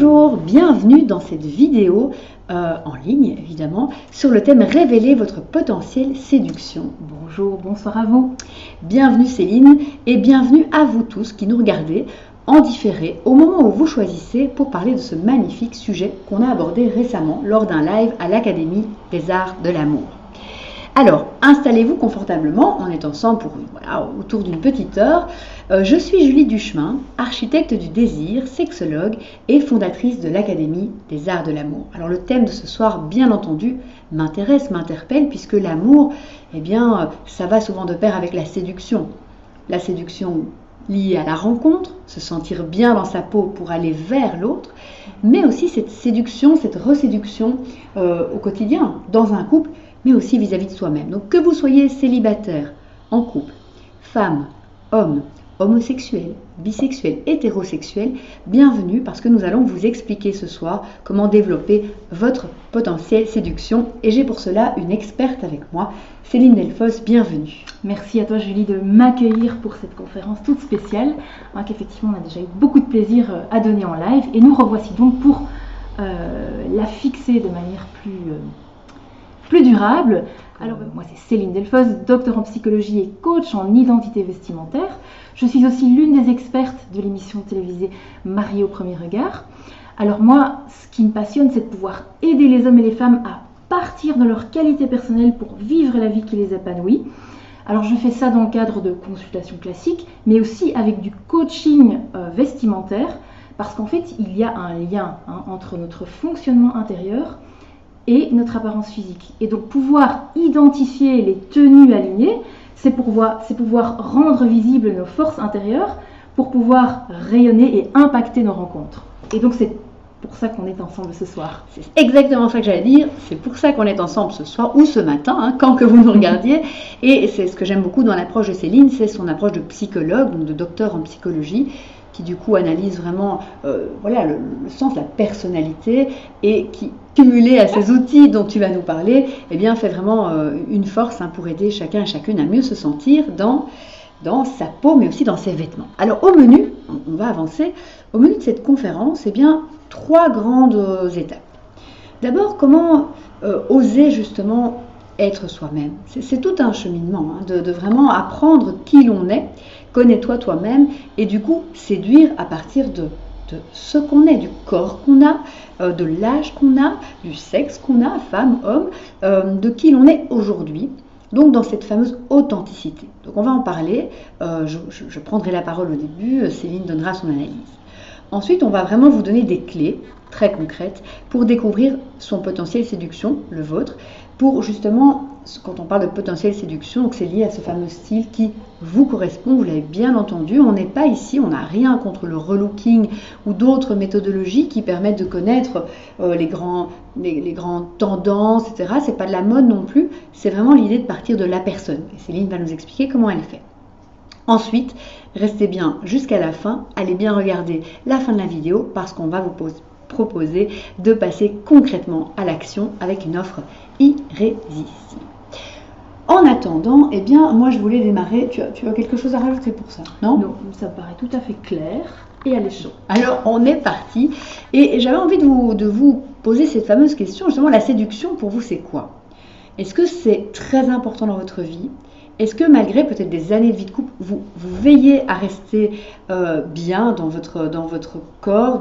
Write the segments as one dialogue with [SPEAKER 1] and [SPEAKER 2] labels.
[SPEAKER 1] Bonjour, bienvenue dans cette vidéo en ligne évidemment sur le thème révéler votre potentiel séduction.
[SPEAKER 2] Bonjour, bonsoir à vous.
[SPEAKER 1] Bienvenue Céline et bienvenue à vous tous qui nous regardez en différé au moment où vous choisissez pour parler de ce magnifique sujet qu'on a abordé récemment lors d'un live à l'Académie des Arts de l'Amour. Alors, installez-vous confortablement, on est ensemble pour autour d'une petite heure. Je suis Julie Duchemin, architecte du désir, sexologue et fondatrice de l'Académie des Arts de l'Amour. Alors le thème de ce soir, bien entendu, m'intéresse, m'interpelle, puisque l'amour, ça va souvent de pair avec la séduction. La séduction liée à la rencontre, se sentir bien dans sa peau pour aller vers l'autre, mais aussi cette séduction, cette reséduction au quotidien, dans un couple, mais aussi vis-à-vis de soi-même. Donc que vous soyez célibataire, en couple, femme, homme, homosexuel, bisexuel, hétérosexuel, bienvenue parce que nous allons vous expliquer ce soir comment développer votre potentiel séduction. Et j'ai pour cela une experte avec moi, Céline Delfosse, bienvenue.
[SPEAKER 2] Merci à toi Julie de m'accueillir pour cette conférence toute spéciale, qu'effectivement on a déjà eu beaucoup de plaisir à donner en live. Et nous revoici donc pour la fixer de manière plus durable. Alors moi c'est Céline Delfosse, docteur en psychologie et coach en identité vestimentaire. Je suis aussi l'une des expertes de l'émission télévisée Mariée au premier regard. Alors moi, ce qui me passionne, c'est de pouvoir aider les hommes et les femmes à partir de leur qualité personnelle pour vivre la vie qui les épanouit. Alors je fais ça dans le cadre de consultations classiques, mais aussi avec du coaching vestimentaire, parce qu'en fait il y a un lien entre notre fonctionnement intérieur et notre apparence physique. Et donc pouvoir identifier les tenues alignées, c'est pouvoir rendre visibles nos forces intérieures pour pouvoir rayonner et impacter nos rencontres. Et donc c'est pour ça qu'on est ensemble ce soir.
[SPEAKER 1] C'est exactement ça que j'allais dire, c'est pour ça qu'on est ensemble ce soir ou ce matin, quand que vous nous regardiez. Et c'est ce que j'aime beaucoup dans l'approche de Céline, c'est son approche de psychologue, donc de docteur en psychologie, qui du coup analyse vraiment le sens, la personnalité, et qui, cumulé à ces outils dont tu vas nous parler, fait vraiment une force pour aider chacun et chacune à mieux se sentir dans sa peau, mais aussi dans ses vêtements. Alors au menu, on va avancer, au menu de cette conférence, 3 grandes étapes. D'abord, comment oser justement être soi-même. C'est tout un cheminement, de vraiment apprendre qui l'on est, connais-toi toi-même, et du coup séduire à partir de ce qu'on est, du corps qu'on a, de l'âge qu'on a, du sexe qu'on a, femme, homme, de qui l'on est aujourd'hui, donc dans cette fameuse authenticité. Donc on va en parler, je prendrai la parole au début, Céline donnera son analyse. Ensuite, on va vraiment vous donner des clés très concrètes pour découvrir son potentiel séduction, le vôtre, pour justement, quand on parle de potentiel séduction, donc c'est lié à ce fameux style qui vous correspond, vous l'avez bien entendu, on n'est pas ici, on n'a rien contre le relooking ou d'autres méthodologies qui permettent de connaître les grandes tendances, etc. C'est pas de la mode non plus, c'est vraiment l'idée de partir de la personne. Et Céline va nous expliquer comment elle fait. Ensuite, restez bien jusqu'à la fin, allez bien regarder la fin de la vidéo parce qu'on va vous proposer de passer concrètement à l'action avec une offre irrésistible. En attendant, moi je voulais démarrer, tu as quelque chose à rajouter pour ça, non ?
[SPEAKER 2] Non, ça me paraît tout à fait clair et alléchant.
[SPEAKER 1] Alors on est parti et j'avais envie de vous poser cette fameuse question, justement la séduction pour vous c'est quoi ? Est-ce que c'est très important dans votre vie ? Est-ce que malgré peut-être des années de vie de couple, vous veillez à rester bien dans votre corps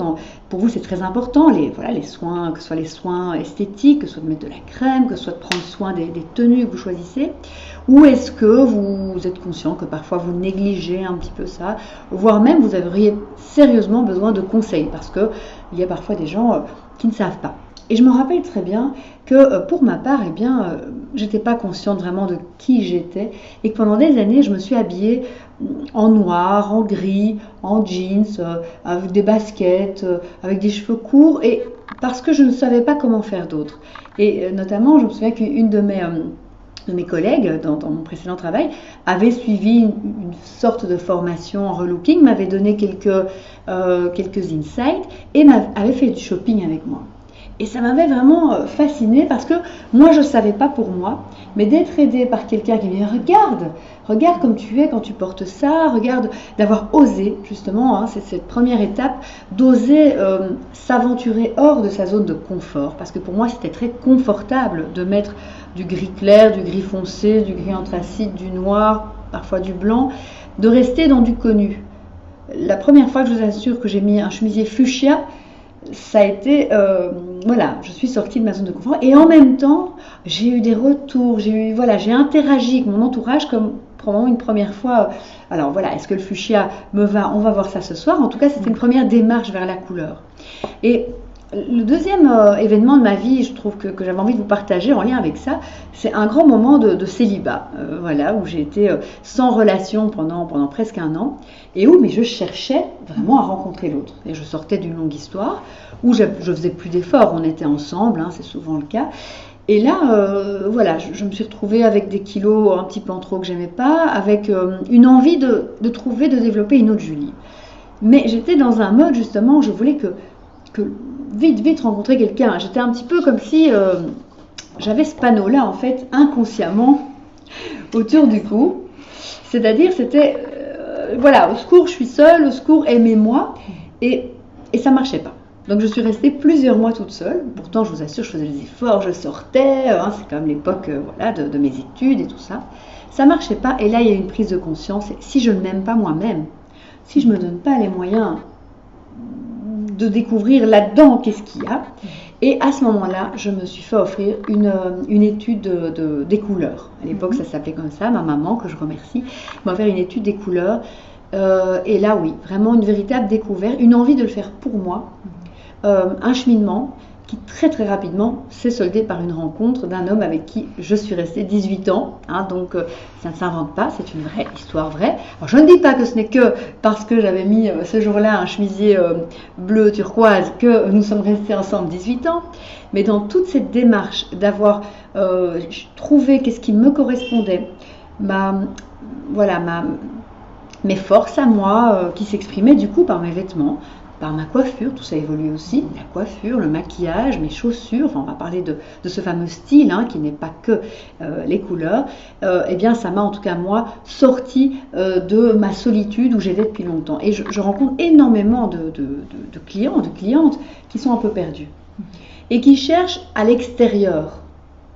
[SPEAKER 1] pour vous c'est très important, les soins, que ce soit les soins esthétiques, que ce soit de mettre de la crème, que ce soit de prendre soin des tenues que vous choisissez, ou est-ce que vous êtes conscient que parfois vous négligez un petit peu ça, voire même vous auriez sérieusement besoin de conseils, parce qu'il y a parfois des gens qui ne savent pas. Et je me rappelle très bien que pour ma part, j'étais pas consciente vraiment de qui j'étais et que pendant des années, je me suis habillée en noir, en gris, en jeans, avec des baskets, avec des cheveux courts, et parce que je ne savais pas comment faire d'autre. Et notamment, je me souviens qu'une de mes collègues dans mon précédent travail avait suivi une sorte de formation en relooking, m'avait donné quelques insights et avait fait du shopping avec moi. Et ça m'avait vraiment fascinée parce que moi, je ne savais pas pour moi, mais d'être aidée par quelqu'un qui me dit regarde comme tu es quand tu portes ça, regarde, d'avoir osé, justement, hein, c'est cette première étape, d'oser s'aventurer hors de sa zone de confort. Parce que pour moi, c'était très confortable de mettre du gris clair, du gris foncé, du gris anthracite, du noir, parfois du blanc, de rester dans du connu. La première fois que je vous assure que j'ai mis un chemisier fuchsia, ça a été, voilà, je suis sortie de ma zone de confort et en même temps, j'ai eu des retours, j'ai interagi avec mon entourage comme probablement une première fois. Alors voilà, est-ce que le fuchsia me va? On va voir ça ce soir. En tout cas, c'était une première démarche vers la couleur. Et le deuxième événement de ma vie, je trouve que j'avais envie de vous partager en lien avec ça, c'est un grand moment de célibat, voilà, où j'ai été sans relation pendant presque un an, et où mais je cherchais vraiment à rencontrer l'autre. Et je sortais d'une longue histoire, où je faisais plus d'efforts, on était ensemble, hein, c'est souvent le cas. Et là, voilà, je me suis retrouvée avec des kilos un petit peu en trop que j'aimais pas, avec une envie de développer une autre Julie. Mais j'étais dans un mode, justement, où je voulais que vite rencontrer quelqu'un. J'étais un petit peu comme si j'avais ce panneau-là, en fait, inconsciemment, autour du cou. C'est-à-dire, c'était, voilà, au secours, je suis seule, au secours, aimez-moi. Et ça ne marchait pas. Donc, je suis restée plusieurs mois toute seule. Pourtant, je vous assure, je faisais des efforts, je sortais. Hein, c'est comme l'époque voilà, de mes études et tout ça. Ça ne marchait pas. Et là, il y a une prise de conscience. Si je ne m'aime pas moi-même, si je ne me donne pas les moyens de découvrir là-dedans qu'est-ce qu'il y a. Et à ce moment-là, je me suis fait offrir une étude des couleurs. À l'époque, ça s'appelait comme ça. Ma maman, que je remercie, m'a offert une étude des couleurs. Et là, oui, vraiment une véritable découverte, une envie de le faire pour moi. Un cheminement qui très rapidement s'est soldé par une rencontre d'un homme avec qui je suis restée 18 ans. Hein, donc ça ne s'invente pas, c'est une vraie histoire vraie. Alors, je ne dis pas que ce n'est que parce que j'avais mis ce jour-là un chemisier bleu turquoise que nous sommes restés ensemble 18 ans. Mais dans toute cette démarche d'avoir trouvé qu'est-ce qui me correspondait, mes forces à moi qui s'exprimaient du coup par mes vêtements, par ma coiffure, tout ça évolue aussi, la coiffure, le maquillage, mes chaussures, enfin on va parler de ce fameux style hein, qui n'est pas que les couleurs, eh bien ça m'a en tout cas moi sorti de ma solitude où j'étais depuis longtemps. Et je rencontre énormément de clients, de clientes qui sont un peu perdus et qui cherchent à l'extérieur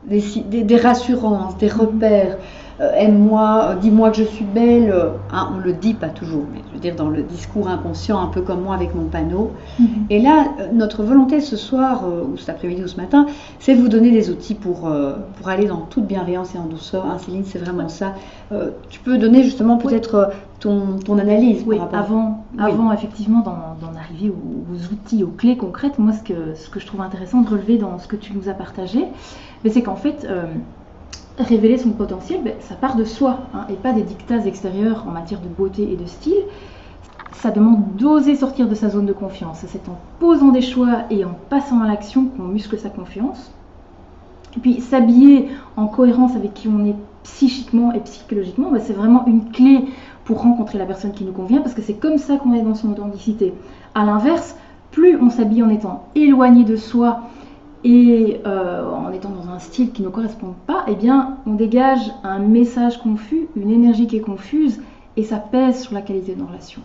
[SPEAKER 1] des rassurances, des repères. Aime-moi, dis-moi que je suis belle, hein, on le dit pas toujours, mais je veux dire dans le discours inconscient, un peu comme moi avec mon panneau. Et là, notre volonté ce soir, ou cet après-midi ou ce matin, c'est de vous donner des outils pour aller dans toute bienveillance et en douceur. Hein, Céline, c'est vraiment ça. Tu peux donner justement peut-être ton analyse.
[SPEAKER 2] Oui, avant effectivement d'en arriver aux outils, aux clés concrètes, moi ce que je trouve intéressant de relever dans ce que tu nous as partagé, c'est qu'en fait, révéler son potentiel, ça part de soi hein, et pas des dictats extérieurs en matière de beauté et de style. Ça demande d'oser sortir de sa zone de confiance. C'est en posant des choix et en passant à l'action qu'on muscle sa confiance. Et puis s'habiller en cohérence avec qui on est psychiquement et psychologiquement, c'est vraiment une clé pour rencontrer la personne qui nous convient parce que c'est comme ça qu'on est dans son authenticité. À l'inverse, plus on s'habille en étant éloigné de soi et en étant dans un style qui ne correspond pas, eh bien, on dégage un message confus, une énergie qui est confuse, et ça pèse sur la qualité de nos relations.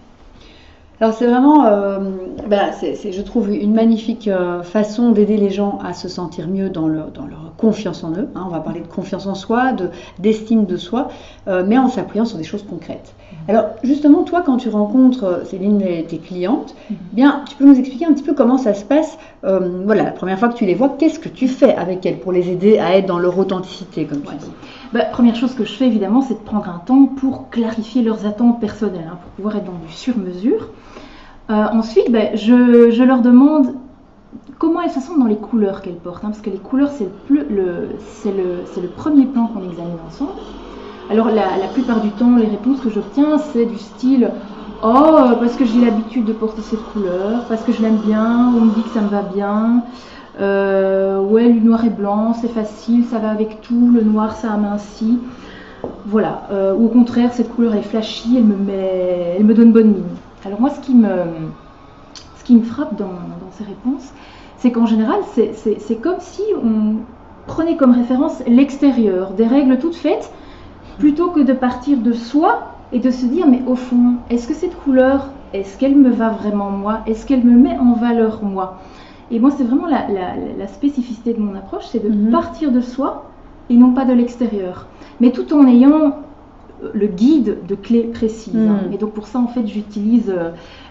[SPEAKER 1] Alors c'est vraiment, je trouve, une magnifique façon d'aider les gens à se sentir mieux dans leur confiance en eux. Hein, on va parler de confiance en soi, d'estime de soi, mais en s'appuyant sur des choses concrètes. Alors justement, toi, quand tu rencontres, Céline, tes clientes, bien, tu peux nous expliquer un petit peu comment ça se passe. Voilà, la première fois que tu les vois, qu'est-ce que tu fais avec elles pour les aider à être dans leur authenticité, comme tu dis?
[SPEAKER 2] Première chose que je fais évidemment, c'est de prendre un temps pour clarifier leurs attentes personnelles, hein, pour pouvoir être dans du sur-mesure. Ensuite, je leur demande comment elles se sentent dans les couleurs qu'elles portent, hein, parce que les couleurs, c'est le premier plan qu'on examine ensemble. Alors la plupart du temps, les réponses que j'obtiens, c'est du style « Oh, parce que j'ai l'habitude de porter cette couleur, parce que je l'aime bien, on me dit que ça me va bien, ouais, le noir et blanc, c'est facile, ça va avec tout, le noir, ça amincit. » Voilà, ou au contraire, cette couleur est flashy, elle me donne bonne mine. Alors moi, ce qui me frappe dans ces réponses, c'est qu'en général, c'est comme si on prenait comme référence l'extérieur, des règles toutes faites, plutôt que de partir de soi et de se dire, mais au fond, est-ce que cette couleur, est-ce qu'elle me va vraiment moi? Est-ce qu'elle me met en valeur moi? Et moi, c'est vraiment la spécificité de mon approche, c'est de partir de soi et non pas de l'extérieur. Mais tout en ayant le guide de clés précises. Et donc pour ça, en fait, j'utilise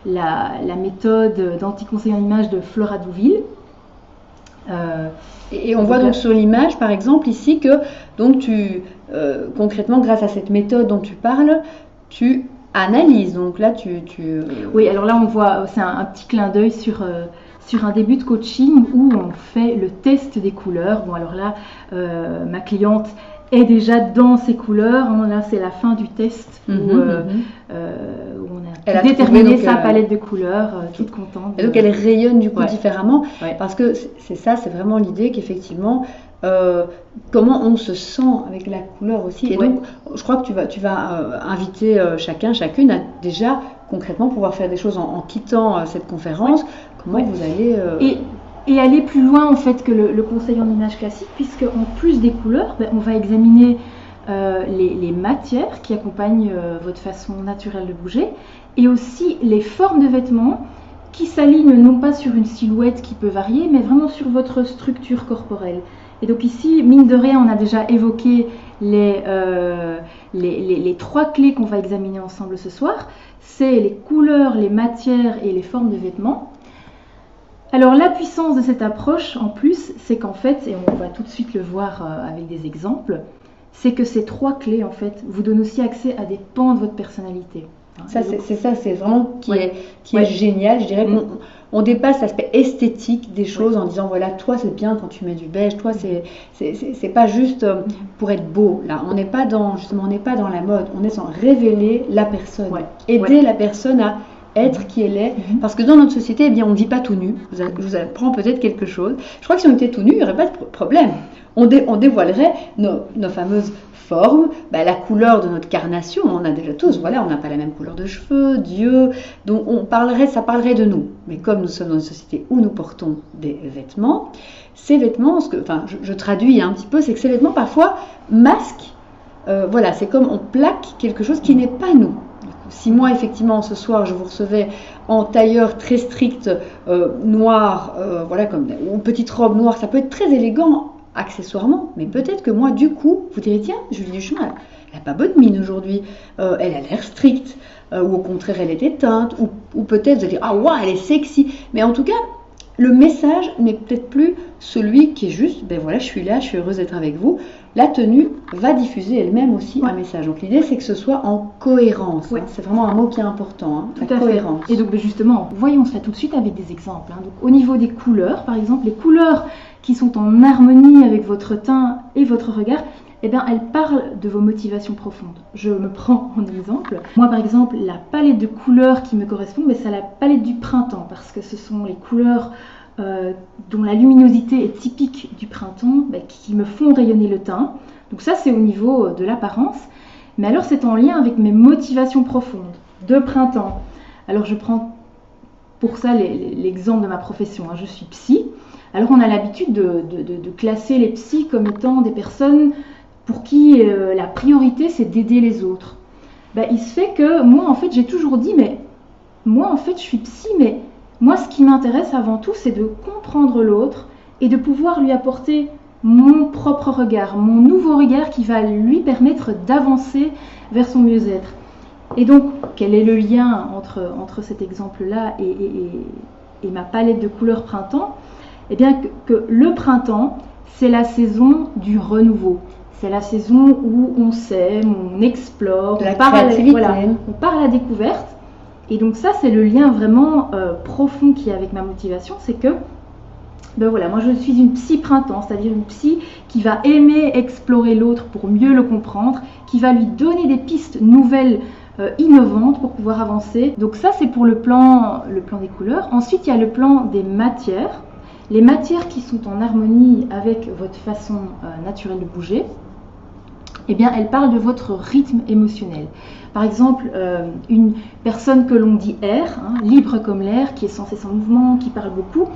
[SPEAKER 2] la méthode d'anti-conseil en image de Flora Douville.
[SPEAKER 1] Et on voit donc sur l'image, par exemple, ici, que donc concrètement, grâce à cette méthode dont tu parles, tu analyses. Donc là,
[SPEAKER 2] Oui, alors là, on voit, c'est un petit clin d'œil sur un début de coaching où on fait le test des couleurs. Bon, alors là, ma cliente est déjà dans ses couleurs. Là, c'est la fin du test où on a déterminé sa palette de couleurs, toute contente.
[SPEAKER 1] Et donc, elle rayonne du coup différemment,
[SPEAKER 2] Ouais.
[SPEAKER 1] parce que c'est vraiment l'idée qu'effectivement, comment on se sent avec la couleur aussi. Et donc, je crois que tu vas inviter chacune à déjà concrètement pouvoir faire des choses en quittant cette conférence. Comment vous allez...
[SPEAKER 2] Et aller plus loin en fait que le conseil en image classique, puisque en plus des couleurs, on va examiner les matières qui accompagnent votre façon naturelle de bouger, et aussi les formes de vêtements qui s'alignent non pas sur une silhouette qui peut varier, mais vraiment sur votre structure corporelle. Et donc ici, mine de rien, on a déjà évoqué les 3 clés qu'on va examiner ensemble ce soir. C'est les couleurs, les matières et les formes de vêtements. Alors la puissance de cette approche, en plus, c'est qu'en fait, et on va tout de suite le voir avec des exemples, c'est que ces 3 clés, en fait, vous donnent aussi accès à des pans de votre personnalité.
[SPEAKER 1] C'est vraiment qui est génial. Je dirais qu'on dépasse l'aspect esthétique des choses en disant, voilà, toi c'est bien quand tu mets du beige, toi c'est pas juste pour être beau. Là, on n'est pas dans la mode, on est sans révéler la personne, aider la personne à être qui elle est, parce que dans notre société, eh bien, on ne vit pas tout nu. Je vous apprends peut-être quelque chose. Je crois que si on était tout nu, il n'y aurait pas de problème. On dévoilerait nos fameuses formes, la couleur de notre carnation, on a déjà tous, voilà, on n'a pas la même couleur de cheveux, d'yeux, donc ça parlerait de nous. Mais comme nous sommes dans une société où nous portons des vêtements, ces vêtements, je traduis un petit peu, c'est que ces vêtements parfois masquent, c'est comme on plaque quelque chose qui n'est pas nous. Si moi, effectivement, ce soir, je vous recevais en tailleur très strict, noir, ou petite robe noire, ça peut être très élégant, accessoirement, mais peut-être que moi, du coup, vous direz, tiens, Julie Duchemin, elle n'a pas bonne mine aujourd'hui, elle a l'air stricte, ou au contraire, elle est éteinte, ou peut-être vous allez dire, ah ouais, elle est sexy, mais en tout cas, le message n'est peut-être plus celui qui est juste, je suis là, je suis heureuse d'être avec vous. La tenue va diffuser elle-même aussi un message. Donc l'idée, c'est que ce soit en cohérence. C'est vraiment un mot qui est important, la cohérence.
[SPEAKER 2] Et donc justement, voyons ça tout de suite avec des exemples. Donc, au niveau des couleurs, par exemple, les couleurs qui sont en harmonie avec votre teint et votre regard, elles parlent de vos motivations profondes. Je me prends en exemple. Moi, par exemple, la palette de couleurs qui me correspond, c'est la palette du printemps, parce que ce sont les couleurs dont la luminosité est typique du printemps, qui me font rayonner le teint. Donc ça, c'est au niveau de l'apparence. Mais alors, c'est en lien avec mes motivations profondes de printemps. Alors, je prends pour ça l'exemple de ma profession. Je suis psy. Alors, on a l'habitude de classer les psys comme étant des personnes pour qui la priorité, c'est d'aider les autres. Il se fait que moi, en fait, j'ai toujours dit, mais moi, en fait, je suis psy, mais moi, ce qui m'intéresse avant tout, c'est de comprendre l'autre et de pouvoir lui apporter mon propre regard, mon nouveau regard qui va lui permettre d'avancer vers son mieux-être. Et donc, quel est le lien entre cet exemple-là et ma palette de couleurs printemps ? Eh bien, que le printemps, c'est la saison du renouveau. C'est la saison où on s'aime, on explore, on part à la découverte. Et donc ça, c'est le lien vraiment profond qu'il y a avec ma motivation, c'est que moi je suis une psy printemps, c'est-à-dire une psy qui va aimer explorer l'autre pour mieux le comprendre, qui va lui donner des pistes nouvelles, innovantes pour pouvoir avancer. Donc ça, c'est pour le plan des couleurs. Ensuite, il y a le plan des matières. Les matières qui sont en harmonie avec votre façon naturelle de bouger, elles parlent de votre rythme émotionnel. Par exemple, une personne que l'on dit air, libre comme l'air, qui est sans cesse en mouvement, qui parle beaucoup,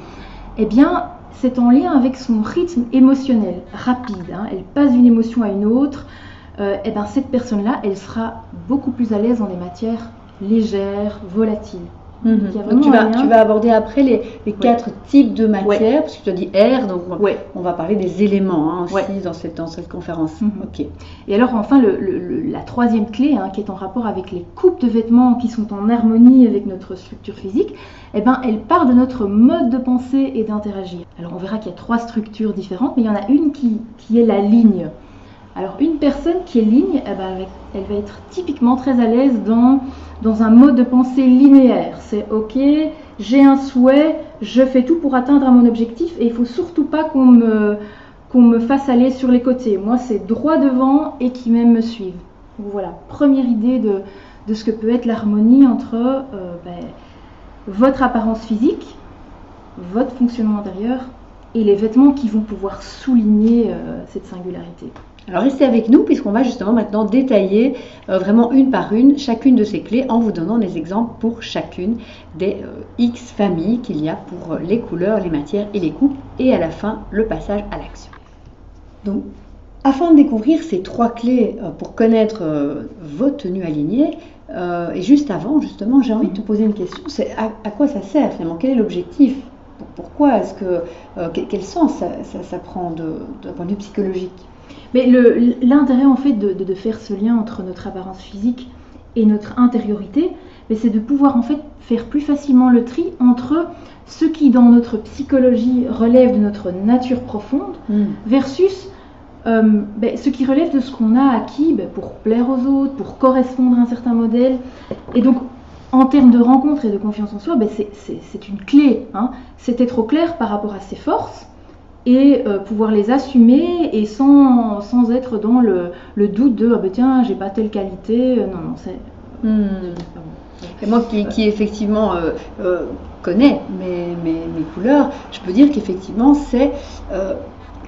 [SPEAKER 2] eh bien, c'est en lien avec son rythme émotionnel rapide. Elle passe d'une émotion à une autre. Eh bien, cette personne-là, elle sera beaucoup plus à l'aise dans des matières légères, volatiles.
[SPEAKER 1] Donc tu vas aborder après les 4 types de matières, parce que tu as dit air, donc on va parler des éléments aussi dans cette conférence.
[SPEAKER 2] Ok. Et alors enfin, la troisième clé, qui est en rapport avec les coupes de vêtements qui sont en harmonie avec notre structure physique, eh ben, elle part de notre mode de pensée et d'interagir. Alors on verra qu'il y a 3 structures différentes, mais il y en a une qui est la ligne. Alors une personne qui est ligne, eh ben, elle va être typiquement très à l'aise dans un mode de pensée linéaire. C'est ok, j'ai un souhait, je fais tout pour atteindre mon objectif et il ne faut surtout pas qu'on me fasse aller sur les côtés. Moi c'est droit devant et qui même me suivent. Donc voilà, première idée de ce que peut être l'harmonie entre votre apparence physique, votre fonctionnement intérieur et les vêtements qui vont pouvoir souligner cette singularité.
[SPEAKER 1] Alors restez avec nous puisqu'on va justement maintenant détailler vraiment une par une chacune de ces clés en vous donnant des exemples pour chacune des X familles qu'il y a pour les couleurs, les matières et les coupes et à la fin le passage à l'action. Donc afin de découvrir ces 3 clés pour connaître votre tenue alignée, et juste avant justement j'ai envie de te poser une question, c'est à quoi ça sert finalement, quel est l'objectif? Pourquoi est-ce que quel sens ça prend d'un point de vue psychologique?
[SPEAKER 2] Mais l'intérêt en fait de faire ce lien entre notre apparence physique et notre intériorité, c'est de pouvoir en fait faire plus facilement le tri entre ce qui dans notre psychologie relève de notre nature profonde versus ce qui relève de ce qu'on a acquis pour plaire aux autres, pour correspondre à un certain modèle. Et donc en termes de rencontre et de confiance en soi, c'est une clé. C'est être au clair par rapport à ses forces et pouvoir les assumer et sans être dans le doute de tiens, j'ai pas telle qualité. Non, c'est.
[SPEAKER 1] Et moi qui effectivement connais mes couleurs, je peux dire qu'effectivement c'est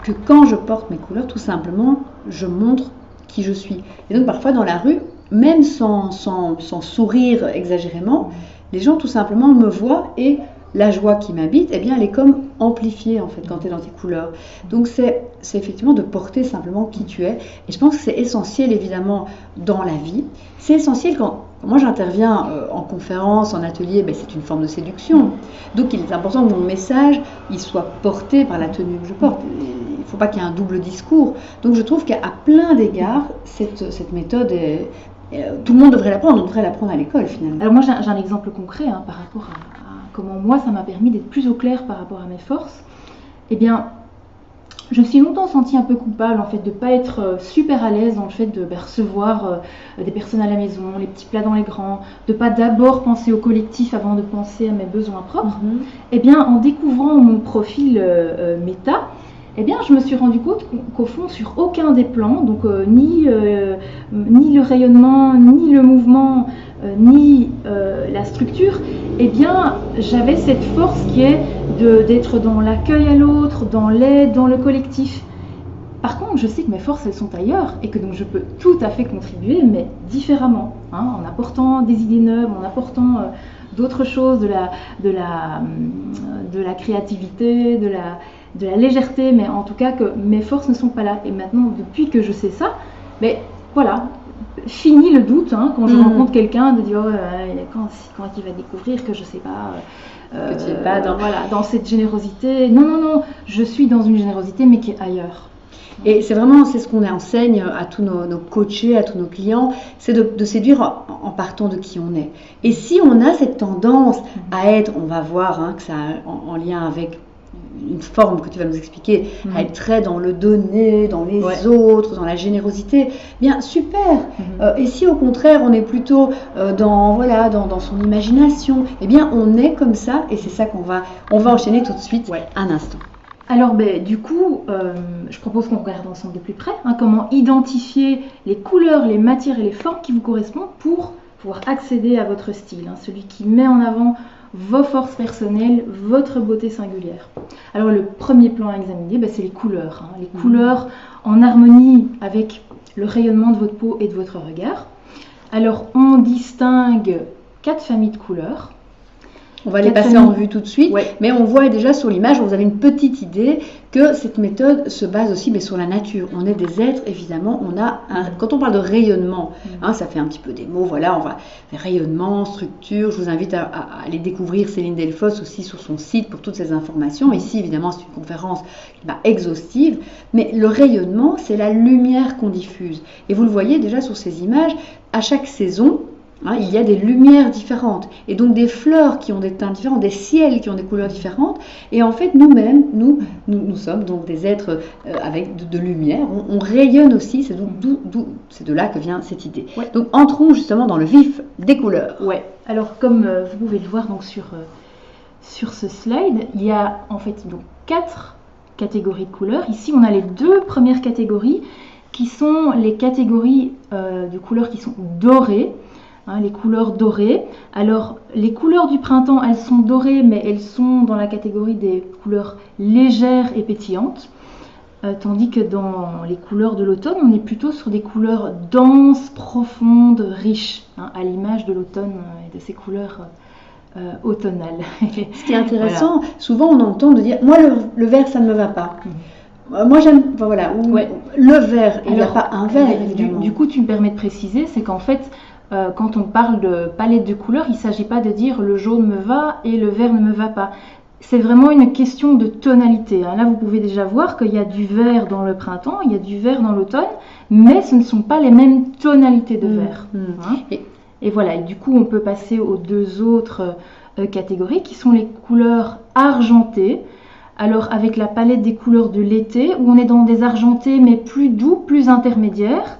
[SPEAKER 1] que quand je porte mes couleurs, tout simplement, je montre qui je suis. Et donc parfois dans la rue, même sans sourire exagérément, les gens tout simplement me voient et la joie qui m'habite, eh bien, elle est comme amplifiée en fait quand tu es dans tes couleurs. Donc c'est effectivement de porter simplement qui tu es. Et je pense que c'est essentiel évidemment dans la vie. C'est essentiel quand moi j'interviens en conférence, en atelier, c'est une forme de séduction. Donc il est important que mon message il soit porté par la tenue que je porte. Il ne faut pas qu'il y ait un double discours. Donc je trouve qu'à plein d'égards, cette méthode est... tout le monde devrait l'apprendre, on devrait l'apprendre à l'école finalement.
[SPEAKER 2] Alors moi j'ai un exemple concret par rapport à comment moi ça m'a permis d'être plus au clair par rapport à mes forces. Eh bien, je me suis longtemps sentie un peu coupable en fait de ne pas être super à l'aise dans le fait de recevoir des personnes à la maison, les petits plats dans les grands, de ne pas d'abord penser au collectif avant de penser à mes besoins propres. Eh bien, en découvrant mon profil méta, eh bien, je me suis rendu compte qu'au fond, sur aucun des plans, donc ni le rayonnement, ni le mouvement, ni la structure, eh bien, j'avais cette force qui est d'être dans l'accueil à l'autre, dans l'aide, dans le collectif. Par contre, je sais que mes forces, elles sont ailleurs et que donc je peux tout à fait contribuer, mais différemment, en apportant des idées neuves, en apportant d'autres choses, de la créativité, de la légèreté, mais en tout cas que mes forces ne sont pas là. Et maintenant, depuis que je sais ça, voilà, fini le doute quand je rencontre quelqu'un de dire quand il va découvrir que je sais pas,
[SPEAKER 1] que tu n'es pas
[SPEAKER 2] dans cette générosité. Non, je suis dans une générosité mais qui est ailleurs.
[SPEAKER 1] Et c'est ce qu'on enseigne à tous nos coachés, à tous nos clients, c'est de séduire en partant de qui on est. Et si on a cette tendance à être, on va voir que ça a en lien avec une forme que tu vas nous expliquer, à être très dans le donner, dans les autres, dans la générosité, bien super. Et si au contraire on est plutôt dans son imagination, eh bien on est comme ça et c'est ça qu'on va enchaîner tout de suite un instant.
[SPEAKER 2] Alors du coup, je propose qu'on regarde ensemble de plus près comment identifier les couleurs, les matières et les formes qui vous correspondent pour pouvoir accéder à votre style, celui qui met en avant vos forces personnelles, votre beauté singulière. Alors le premier plan à examiner, c'est les couleurs. Les couleurs en harmonie avec le rayonnement de votre peau et de votre regard. Alors on distingue 4 familles de couleurs.
[SPEAKER 1] On va les
[SPEAKER 2] 4
[SPEAKER 1] passer en
[SPEAKER 2] familles.
[SPEAKER 1] revue tout de suite,
[SPEAKER 2] Ouais.
[SPEAKER 1] mais on voit déjà sur l'image, vous avez une petite idée que cette méthode se base aussi mais sur la nature. On est des êtres, évidemment, quand on parle de rayonnement, ça fait un petit peu des mots, voilà, on va faire rayonnement, structure, je vous invite à aller découvrir Céline Delfosse aussi sur son site pour toutes ces informations. Ici, évidemment, c'est une conférence exhaustive, mais le rayonnement, c'est la lumière qu'on diffuse. Et vous le voyez déjà sur ces images, à chaque saison, il y a des lumières différentes et donc des fleurs qui ont des teintes différentes, des ciels qui ont des couleurs différentes. Et en fait, nous-mêmes, nous sommes donc des êtres avec de lumière. On rayonne aussi. C'est de là que vient cette idée.
[SPEAKER 2] Ouais.
[SPEAKER 1] Donc, entrons justement dans le vif des couleurs.
[SPEAKER 2] Ouais. Alors, comme vous pouvez le voir donc sur ce slide, il y a en fait donc 4 catégories de couleurs. Ici, on a les 2 premières catégories qui sont les catégories de couleurs qui sont dorées. Les couleurs dorées. Alors, les couleurs du printemps, elles sont dorées, mais elles sont dans la catégorie des couleurs légères et pétillantes. Tandis que dans les couleurs de l'automne, on est plutôt sur des couleurs denses, profondes, riches, à l'image de l'automne et de ces couleurs automnales.
[SPEAKER 1] Ce qui est intéressant, souvent on entend de dire « moi le vert, ça ne me va pas ». Moi j'aime, le vert, il n'y a pas un vert évidemment.
[SPEAKER 2] Du coup, tu me permets de préciser, c'est qu'en fait, quand on parle de palette de couleurs, il ne s'agit pas de dire le jaune me va et le vert ne me va pas. C'est vraiment une question de tonalité. Là, vous pouvez déjà voir qu'il y a du vert dans le printemps, il y a du vert dans l'automne, mais ce ne sont pas les mêmes tonalités de vert. Et voilà, et du coup, on peut passer aux 2 autres catégories qui sont les couleurs argentées. Alors, avec la palette des couleurs de l'été, où on est dans des argentés, mais plus doux, plus intermédiaires,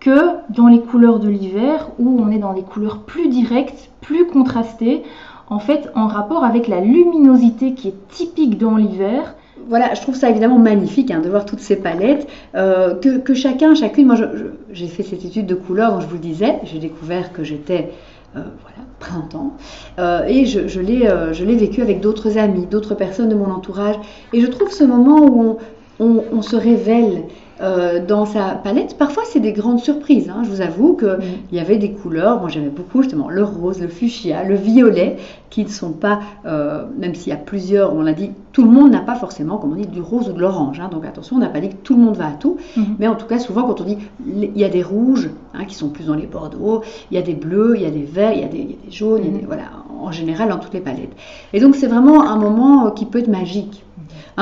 [SPEAKER 2] que dans les couleurs de l'hiver, où on est dans des couleurs plus directes, plus contrastées, en fait, en rapport avec la luminosité qui est typique dans l'hiver.
[SPEAKER 1] Voilà, je trouve ça évidemment magnifique de voir toutes ces palettes, que chacune, moi j'ai fait cette étude de couleurs dont je vous le disais, j'ai découvert que j'étais printemps, et je l'ai vécu avec d'autres amis, d'autres personnes de mon entourage, et je trouve ce moment où on se révèle dans sa palette. Parfois c'est des grandes surprises, je vous avoue qu'il y avait des couleurs, moi j'aimais beaucoup justement le rose, le fuchsia, le violet, qui ne sont pas, même s'il y a plusieurs, on l'a dit, tout le monde n'a pas forcément, comme on dit, du rose ou de l'orange, donc attention, on n'a pas dit que tout le monde va à tout, mais en tout cas souvent quand on dit, il y a des rouges, qui sont plus dans les bordeaux, il y a des bleus, il y a des verts, il y a des jaunes, il y a des, voilà, en général dans toutes les palettes. Et donc c'est vraiment un moment qui peut être magique.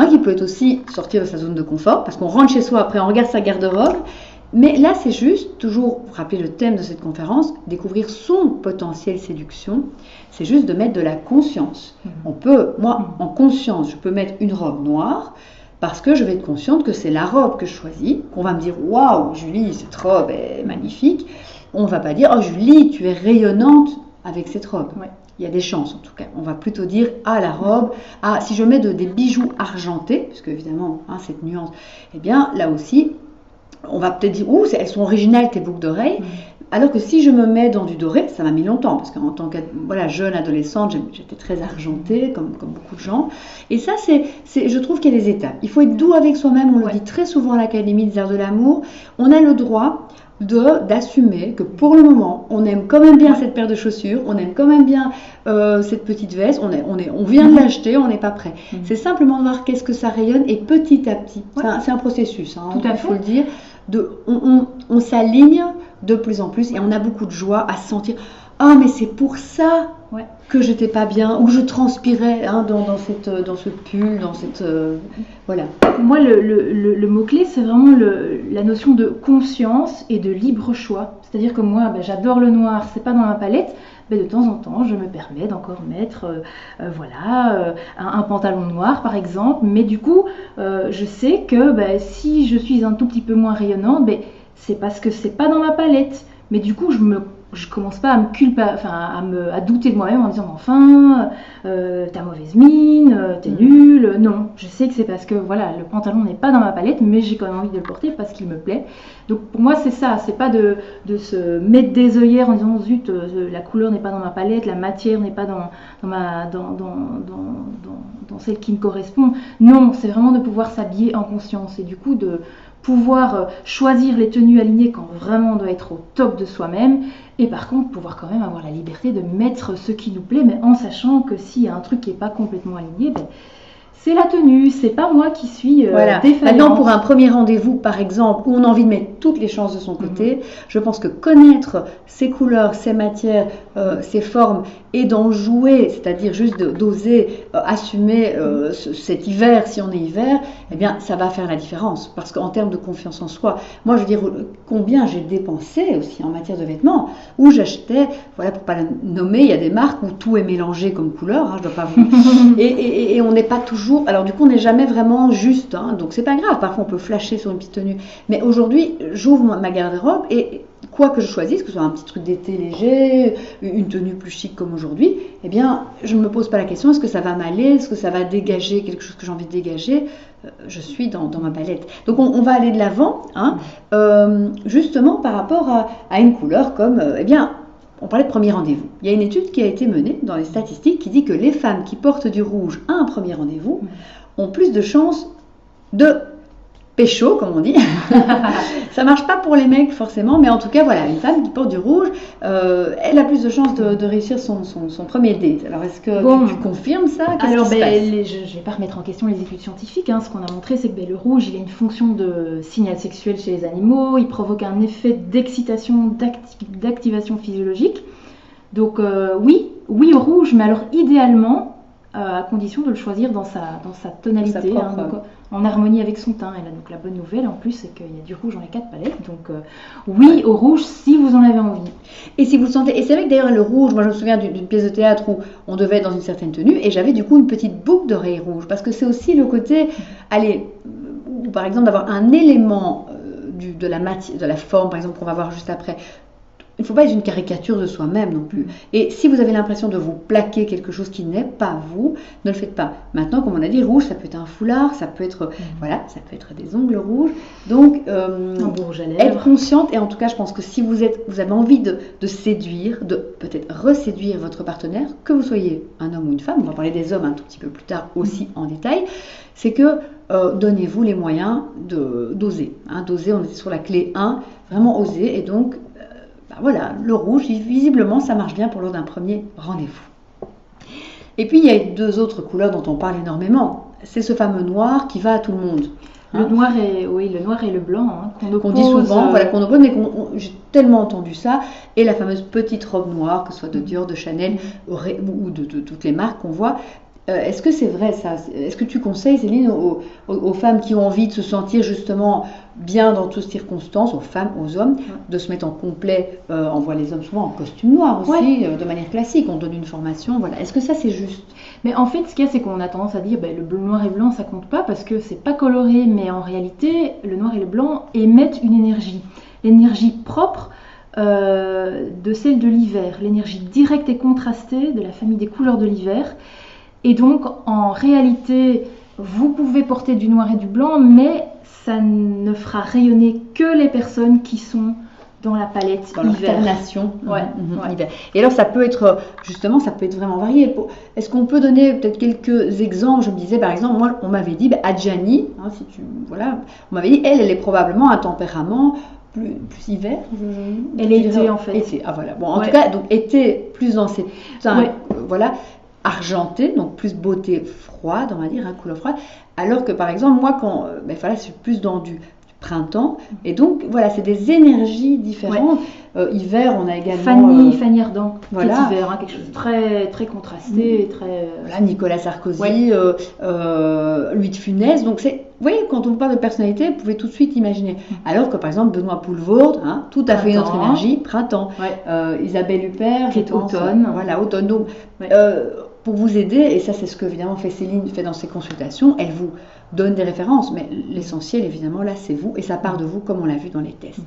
[SPEAKER 1] Qui peut être aussi sortir de sa zone de confort, parce qu'on rentre chez soi, après on regarde sa garde-robe, mais là c'est juste, toujours, vous rappelez le thème de cette conférence, découvrir son potentiel séduction, c'est juste de mettre de la conscience. On peut, moi en conscience, je peux mettre une robe noire, parce que je vais être consciente que c'est la robe que je choisis, qu'on va me dire « Waouh, Julie, cette robe est magnifique », on ne va pas dire « Oh Julie, tu es rayonnante avec cette robe ». Il y a des chances en tout cas. On va plutôt dire la robe, si je mets des bijoux argentés, puisque évidemment cette nuance, eh bien là aussi, on va peut-être dire elles sont originales tes boucles d'oreilles. Alors que si je me mets dans du doré, ça m'a mis longtemps, parce qu'en tant que jeune adolescente, j'étais très argentée, comme beaucoup de gens. Et ça, je trouve qu'il y a des étapes. Il faut être doux avec soi-même, on le dit très souvent à l'Académie des Arts de l'Amour. On a le droit d'assumer que pour le moment, on aime quand même bien cette paire de chaussures, on aime quand même bien cette petite veste, on vient de l'acheter, on n'est pas prêt. C'est simplement de voir qu'est-ce que ça rayonne, et petit à petit, c'est un processus, il faut le dire, on s'aligne de plus en plus, et on a beaucoup de joie à se sentir « Ah, mais c'est pour ça que j'étais pas bien, ou que je transpirais dans ce pull, dans cette... voilà. »
[SPEAKER 2] Moi, le mot-clé, c'est vraiment la notion de conscience et de libre choix. C'est-à-dire que moi, j'adore le noir, c'est pas dans ma palette, mais de temps en temps, je me permets d'encore mettre un pantalon noir, par exemple. Mais du coup, je sais que si je suis un tout petit peu moins rayonnante, c'est parce que c'est pas dans ma palette. Mais du coup, je commence pas à me à douter de moi-même en disant enfin t'as mauvaise mine, t'es nulle. Non, je sais que c'est parce que le pantalon n'est pas dans ma palette, mais j'ai quand même envie de le porter parce qu'il me plaît. Donc pour moi c'est ça, c'est pas de se mettre des œillères en disant zut, la couleur n'est pas dans ma palette, la matière n'est pas dans celle qui me correspond. Non, c'est vraiment de pouvoir s'habiller en conscience et du coup de pouvoir choisir les tenues alignées quand vraiment on doit être au top de soi-même, et par contre pouvoir quand même avoir la liberté de mettre ce qui nous plaît, mais en sachant que s'il y a un truc qui n'est pas complètement aligné, c'est la tenue, c'est pas moi qui suis défaillante.
[SPEAKER 1] Maintenant, pour un premier rendez-vous, par exemple, où on a envie de mettre toutes les chances de son côté, je pense que connaître ses couleurs, ses matières, ses formes, et d'en jouer, c'est-à-dire juste d'oser assumer cet hiver, si on est hiver, eh bien, ça va faire la différence. Parce qu'en termes de confiance en soi, moi, je veux dire, combien j'ai dépensé aussi en matière de vêtements, où j'achetais, voilà, pour pas la nommer, il y a des marques où tout est mélangé comme couleur, hein, je dois pas vous... et on n'est pas toujours... Alors, du coup, on n'est jamais vraiment juste, hein, donc c'est pas grave, parfois on peut flasher sur une petite tenue. Mais aujourd'hui, j'ouvre ma garde-robe et quoi que je choisisse, que ce soit un petit truc d'été léger, une tenue plus chic comme aujourd'hui, eh bien, je ne me pose pas la question, est-ce que ça va m'aller, est-ce que ça va dégager quelque chose que j'ai envie de dégager, je suis dans ma palette. Donc, on va aller de l'avant, hein, justement par rapport à une couleur comme, eh bien, on parlait de premier rendez-vous. Il y a une étude qui a été menée dans les statistiques qui dit que les femmes qui portent du rouge à un premier rendez-vous ont plus de chances de pécho, comme on dit. Ça marche pas pour les mecs forcément, mais en tout cas, voilà, une femme qui porte du rouge, elle a plus de chances de réussir son premier date. Alors, est-ce que tu confirmes ça?
[SPEAKER 2] Alors, je ne vais pas remettre en question les études scientifiques. Hein. Ce qu'on a montré, c'est que le rouge, il a une fonction de signal sexuel chez les animaux. Il provoque un effet d'excitation, d'activation physiologique. Donc, oui au rouge, mais alors idéalement, à condition de le choisir dans sa tonalité, donc, en harmonie avec son teint. Et là, donc la bonne nouvelle en plus, c'est qu'il y a du rouge dans les 4 palettes. Donc oui au rouge si vous en avez envie.
[SPEAKER 1] Et si vous le sentez, et c'est vrai que d'ailleurs le rouge, moi je me souviens d'une pièce de théâtre où on devait être dans une certaine tenue et j'avais du coup une petite boucle d'oreille rouge parce que c'est aussi le côté, allez, ou par exemple d'avoir un élément de la matière, de la forme, par exemple qu'on va voir juste après. Il ne faut pas être une caricature de soi-même non plus. Et si vous avez l'impression de vous plaquer quelque chose qui n'est pas vous, ne le faites pas. Maintenant, comme on a dit, rouge, ça peut être un foulard, ça peut être, voilà, ça peut être des ongles rouges. Donc,
[SPEAKER 2] un rouge à lèvres.
[SPEAKER 1] Être consciente. Et en tout cas, je pense que si vous avez envie de séduire, de peut-être reséduire votre partenaire, que vous soyez un homme ou une femme, on va parler des hommes un tout petit peu plus tard aussi en détail, c'est que donnez-vous les moyens d'oser. Hein, d'oser, on est sur la clé 1, vraiment oser. Et donc, voilà, le rouge, visiblement, ça marche bien pour lors d'un premier rendez-vous. Et puis, il y a 2 autres couleurs dont on parle énormément. C'est ce fameux noir qui va à tout le monde.
[SPEAKER 2] Le noir et le blanc, hein,
[SPEAKER 1] qu'on dit souvent, voilà, qu'on oppose, mais j'ai tellement entendu ça. Et la fameuse petite robe noire, que ce soit de Dior, de Chanel ou de toutes les marques qu'on voit. Est-ce que c'est vrai ça? Est-ce que tu conseilles, Céline, aux femmes qui ont envie de se sentir justement bien dans toutes circonstances, aux femmes, aux hommes, de se mettre en complet, on voit les hommes souvent en costume noir aussi, de manière classique, on donne une formation, voilà. Est-ce que ça c'est juste?
[SPEAKER 2] Mais en fait, ce qu'il y a, c'est qu'on a tendance à dire le bleu, noir et blanc, ça compte pas parce que c'est pas coloré, mais en réalité, le noir et le blanc émettent une énergie. L'énergie propre de celle de l'hiver, l'énergie directe et contrastée de la famille des couleurs de l'hiver. Et donc, en réalité, vous pouvez porter du noir et du blanc, mais ça ne fera rayonner que les personnes qui sont dans la palette
[SPEAKER 1] dans l'alternation. Hiver. Et alors, ça peut être, justement, ça peut être vraiment varié. Est-ce qu'on peut donner peut-être quelques exemples? Je me disais, par exemple, moi, on m'avait dit, Adjani, hein, on m'avait dit, elle est probablement un tempérament plus hiver.
[SPEAKER 2] Elle est été, en fait.
[SPEAKER 1] Été. Ah, voilà. Bon, en tout cas, donc, été plus dans ces... voilà. Argenté, donc plus beauté froide, on va dire, couleur froide, alors que par exemple moi je suis plus dans du printemps, et donc voilà, c'est des énergies différentes. Hiver, on a également
[SPEAKER 2] Fanny Ardant, voilà. Cet hiver, quelque chose de très très contrasté, très
[SPEAKER 1] voilà, Nicolas Sarkozy, Louis de Funès, donc c'est, vous voyez, quand on vous parle de personnalité, vous pouvez tout de suite imaginer. Alors que par exemple Benoît Poelvoorde, tout à fait une autre énergie, printemps. Isabelle Huppert,
[SPEAKER 2] qui est automne.
[SPEAKER 1] Voilà, automne. Donc, pour vous aider, et ça c'est ce que évidemment Céline fait dans ses consultations, elle vous donne des références, mais l'essentiel évidemment là c'est vous, et ça part de vous comme on l'a vu dans les tests.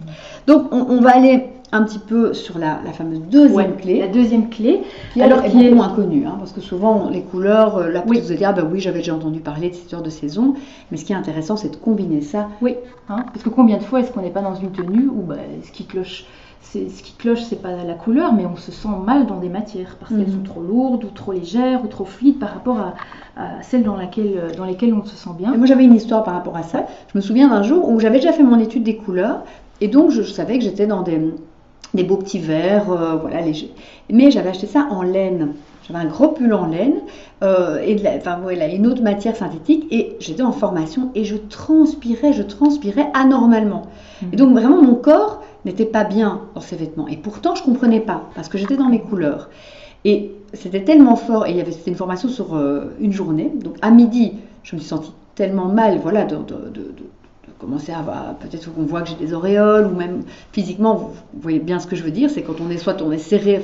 [SPEAKER 1] Donc on va aller un petit peu sur la fameuse deuxième clé.
[SPEAKER 2] La deuxième clé,
[SPEAKER 1] qui est beaucoup moins connue, parce que souvent les couleurs, là vous allez dire, oui, j'avais déjà entendu parler de cette heure de saison, mais ce qui est intéressant, c'est de combiner ça.
[SPEAKER 2] Oui, parce que combien de fois est-ce qu'on n'est pas dans une tenue où ce qui cloche, c'est pas la couleur, mais on se sent mal dans des matières parce qu'elles sont trop lourdes ou trop légères ou trop fluides par rapport à celles dans lesquelles on se sent bien.
[SPEAKER 1] Et moi j'avais une histoire par rapport à ça. Je me souviens d'un jour où j'avais déjà fait mon étude des couleurs et donc je savais que j'étais dans des beaux petits verres, légers. Mais j'avais acheté ça en laine. J'avais un gros pull en laine et une autre matière synthétique et j'étais en formation et je transpirais anormalement. Et donc vraiment mon corps n'était pas bien dans ces vêtements. Et pourtant je ne comprenais pas parce que j'étais dans mes couleurs. Et c'était tellement fort et c'était une formation sur une journée. Donc à midi, je me suis sentie tellement mal, de commencer à avoir, peut-être qu'on voit que j'ai des auréoles ou même physiquement, vous voyez bien ce que je veux dire, c'est quand on est serré,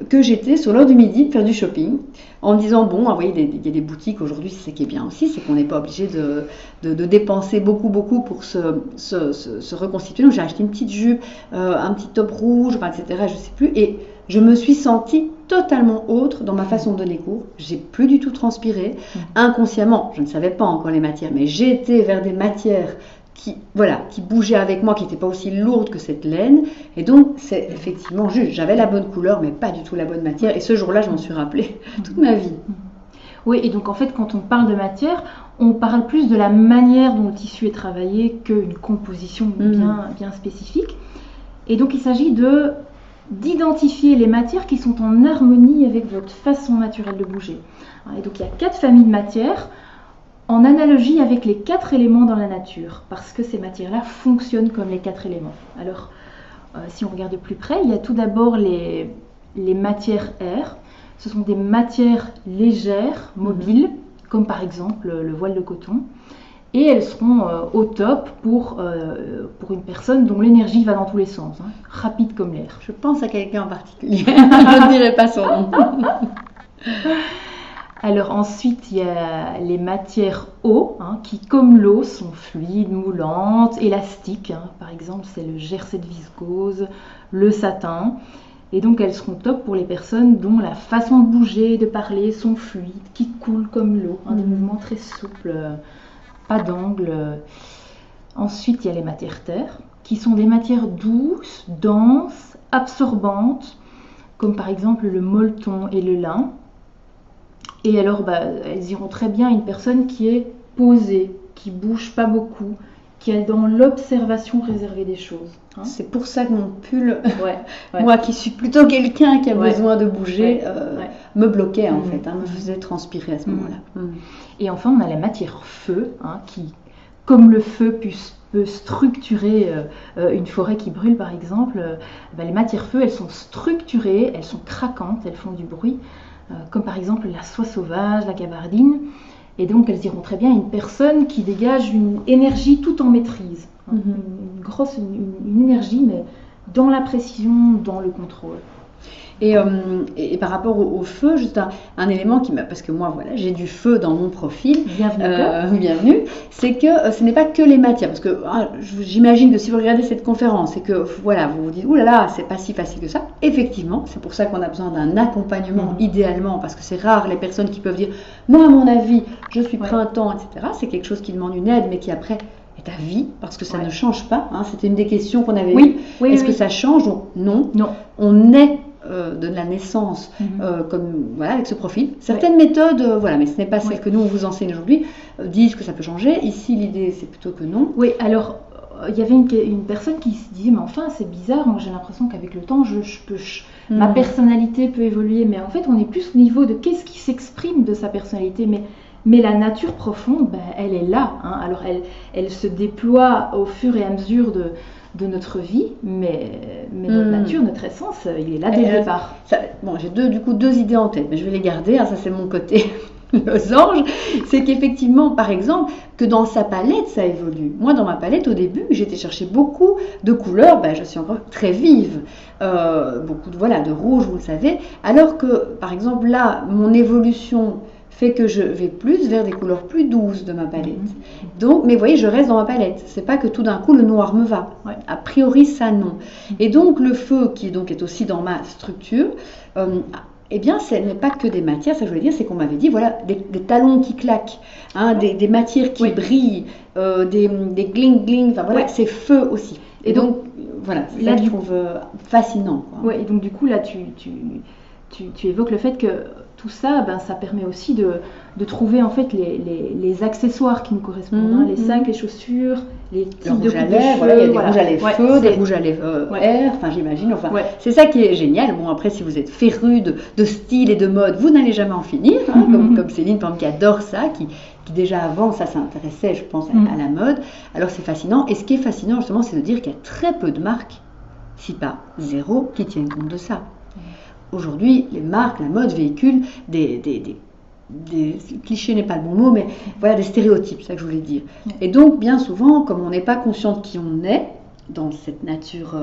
[SPEAKER 1] que j'étais sur l'heure du midi de faire du shopping en me disant il y a des boutiques aujourd'hui, c'est ce qui est bien aussi, c'est qu'on n'est pas obligé de dépenser beaucoup pour se reconstituer. Donc j'ai acheté une petite jupe, un petit top rouge, etc. Je sais plus, et je me suis sentie totalement autre dans ma façon de donner cours. J'ai plus du tout transpiré. Inconsciemment, je ne savais pas encore les matières, mais j'ai été vers des matières qui bougeaient avec moi, qui n'étaient pas aussi lourdes que cette laine. Et donc, c'est effectivement juste, j'avais la bonne couleur, mais pas du tout la bonne matière. Et ce jour-là, je m'en suis rappelée toute ma vie.
[SPEAKER 2] Oui, et donc en fait, quand on parle de matière, on parle plus de la manière dont le tissu est travaillé qu'une composition bien spécifique. Et donc, il s'agit d'identifier les matières qui sont en harmonie avec votre façon naturelle de bouger. Et donc, il y a 4 familles de matières en analogie avec les 4 éléments dans la nature, parce que ces matières-là fonctionnent comme les 4 éléments. Alors, si on regarde de plus près, il y a tout d'abord les matières air. Ce sont des matières légères, mobiles, comme par exemple le voile de coton. Et elles seront au top pour une personne dont l'énergie va dans tous les sens, rapide comme l'air.
[SPEAKER 1] Je pense à quelqu'un en particulier, je ne dirai pas son nom.
[SPEAKER 2] Alors ensuite, il y a les matières eau, qui comme l'eau sont fluides, moulantes, élastiques. Par exemple, c'est le jersey de viscose, le satin. Et donc elles seront top pour les personnes dont la façon de bouger, de parler sont fluides, qui coulent comme l'eau, des mouvements très souples, pas d'angle. Ensuite, il y a les matières terres, qui sont des matières douces, denses, absorbantes, comme par exemple le molleton et le lin. Et alors, elles iront très bien à une personne qui est posée, qui bouge pas beaucoup, qui est dans l'observation réservée des choses.
[SPEAKER 1] C'est pour ça que mon pull, moi qui suis plutôt quelqu'un qui a besoin de bouger, me bloquait en fait, me faisait transpirer à ce moment-là.
[SPEAKER 2] Et enfin, on a la matière feu, qui, comme le feu peut structurer une forêt qui brûle par exemple, les matières feu, elles sont structurées, elles sont craquantes, elles font du bruit. Comme par exemple la soie sauvage, la gabardine. Et donc elles iront très bien à une personne qui dégage une énergie tout en maîtrise. Une énergie, mais dans la précision, dans le contrôle.
[SPEAKER 1] Et par rapport au feu, juste un élément qui m'a... Parce que moi, j'ai du feu dans mon profil. Bienvenue. C'est que ce n'est pas que les matières. Parce que j'imagine que si vous regardez cette conférence et que vous vous dites « Ouh là là, c'est pas si facile que ça », effectivement, c'est pour ça qu'on a besoin d'un accompagnement idéalement, parce que c'est rare les personnes qui peuvent dire « Moi, à mon avis, je suis printemps, etc. » C'est quelque chose qui demande une aide, mais qui après est à vie, parce que ça ne change pas. C'était une des questions qu'on avait eues. Est-ce que ça change? Donc non. On est de la naissance avec ce profil. Certaines méthodes, mais ce n'est pas celle que nous on vous enseigne aujourd'hui, disent que ça peut changer. Ici l'idée c'est plutôt que non.
[SPEAKER 2] Oui, alors il y avait une personne qui se disait mais enfin c'est bizarre, moi j'ai l'impression qu'avec le temps ma personnalité peut évoluer, mais en fait on est plus au niveau de qu'est-ce qui s'exprime de sa personnalité, mais la nature profonde, elle est là. Alors elle se déploie au fur et à mesure de notre vie, mais notre nature, notre essence, il est là dès le départ.
[SPEAKER 1] J'ai deux idées en tête, mais je vais les garder, ça c'est mon côté losange. C'est qu'effectivement, par exemple, que dans sa palette, ça évolue. Moi, dans ma palette, au début, j'étais chercher beaucoup de couleurs, je suis encore très vive, beaucoup de rouge, vous le savez, alors que, par exemple, là, mon évolution fait que je vais plus vers des couleurs plus douces de ma palette. Donc, mais vous voyez, je reste dans ma palette. C'est pas que tout d'un coup le noir me va.
[SPEAKER 2] Ouais.
[SPEAKER 1] A priori, ça non. Et donc le feu, qui donc est aussi dans ma structure, eh bien, ce n'est pas que des matières. Ça, je voulais dire, c'est qu'on m'avait dit, voilà, des talons qui claquent, hein, des matières qui brillent, des gling gling. Enfin voilà, c'est feu aussi. Et donc voilà, c'est là que je trouve fascinant.
[SPEAKER 2] Oui, et donc du coup là, tu évoques le fait que tout ça, ça permet aussi de trouver en fait les accessoires qui nous correspondent, les sacs, les chaussures, les types de coupe de cheveux.
[SPEAKER 1] Voilà, il y a des rouges à lèvres feu, des rouges à lèvres air, enfin j'imagine. Enfin, c'est ça qui est génial. Bon, après, si vous êtes féru de style et de mode, vous n'allez jamais en finir, hein, comme Céline, par exemple, qui adore ça, qui déjà avant, ça s'intéressait, je pense, à la mode. Alors c'est fascinant. Et ce qui est fascinant, justement, c'est de dire qu'il y a très peu de marques, si pas zéro, qui tiennent compte de ça. Aujourd'hui, les marques, la mode véhicule des clichés n'est pas le bon mot, mais voilà, des stéréotypes, c'est ça que je voulais dire. Et donc, bien souvent, comme on n'est pas conscient de qui on est, dans cette nature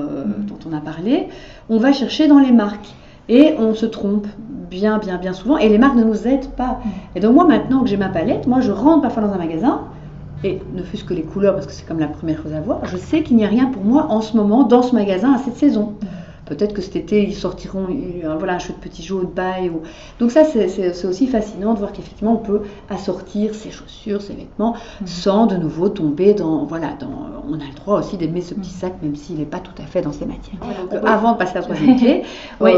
[SPEAKER 1] dont on a parlé, on va chercher dans les marques. Et on se trompe bien souvent. Et les marques ne nous aident pas. Et donc moi, maintenant que j'ai ma palette, moi, je rentre parfois dans un magasin, et ne fût-ce que les couleurs, parce que c'est comme la première chose à voir, je sais qu'il n'y a rien pour moi en ce moment, dans ce magasin, à cette saison. Peut-être que cet été, ils sortiront un chouette petit jeu de bail. Donc ça, c'est aussi fascinant de voir qu'effectivement, on peut assortir ses chaussures, ses vêtements, sans de nouveau tomber dans... on a le droit aussi d'aimer ce petit sac, même s'il n'est pas tout à fait dans ses matières. Avant de passer à la troisième clé,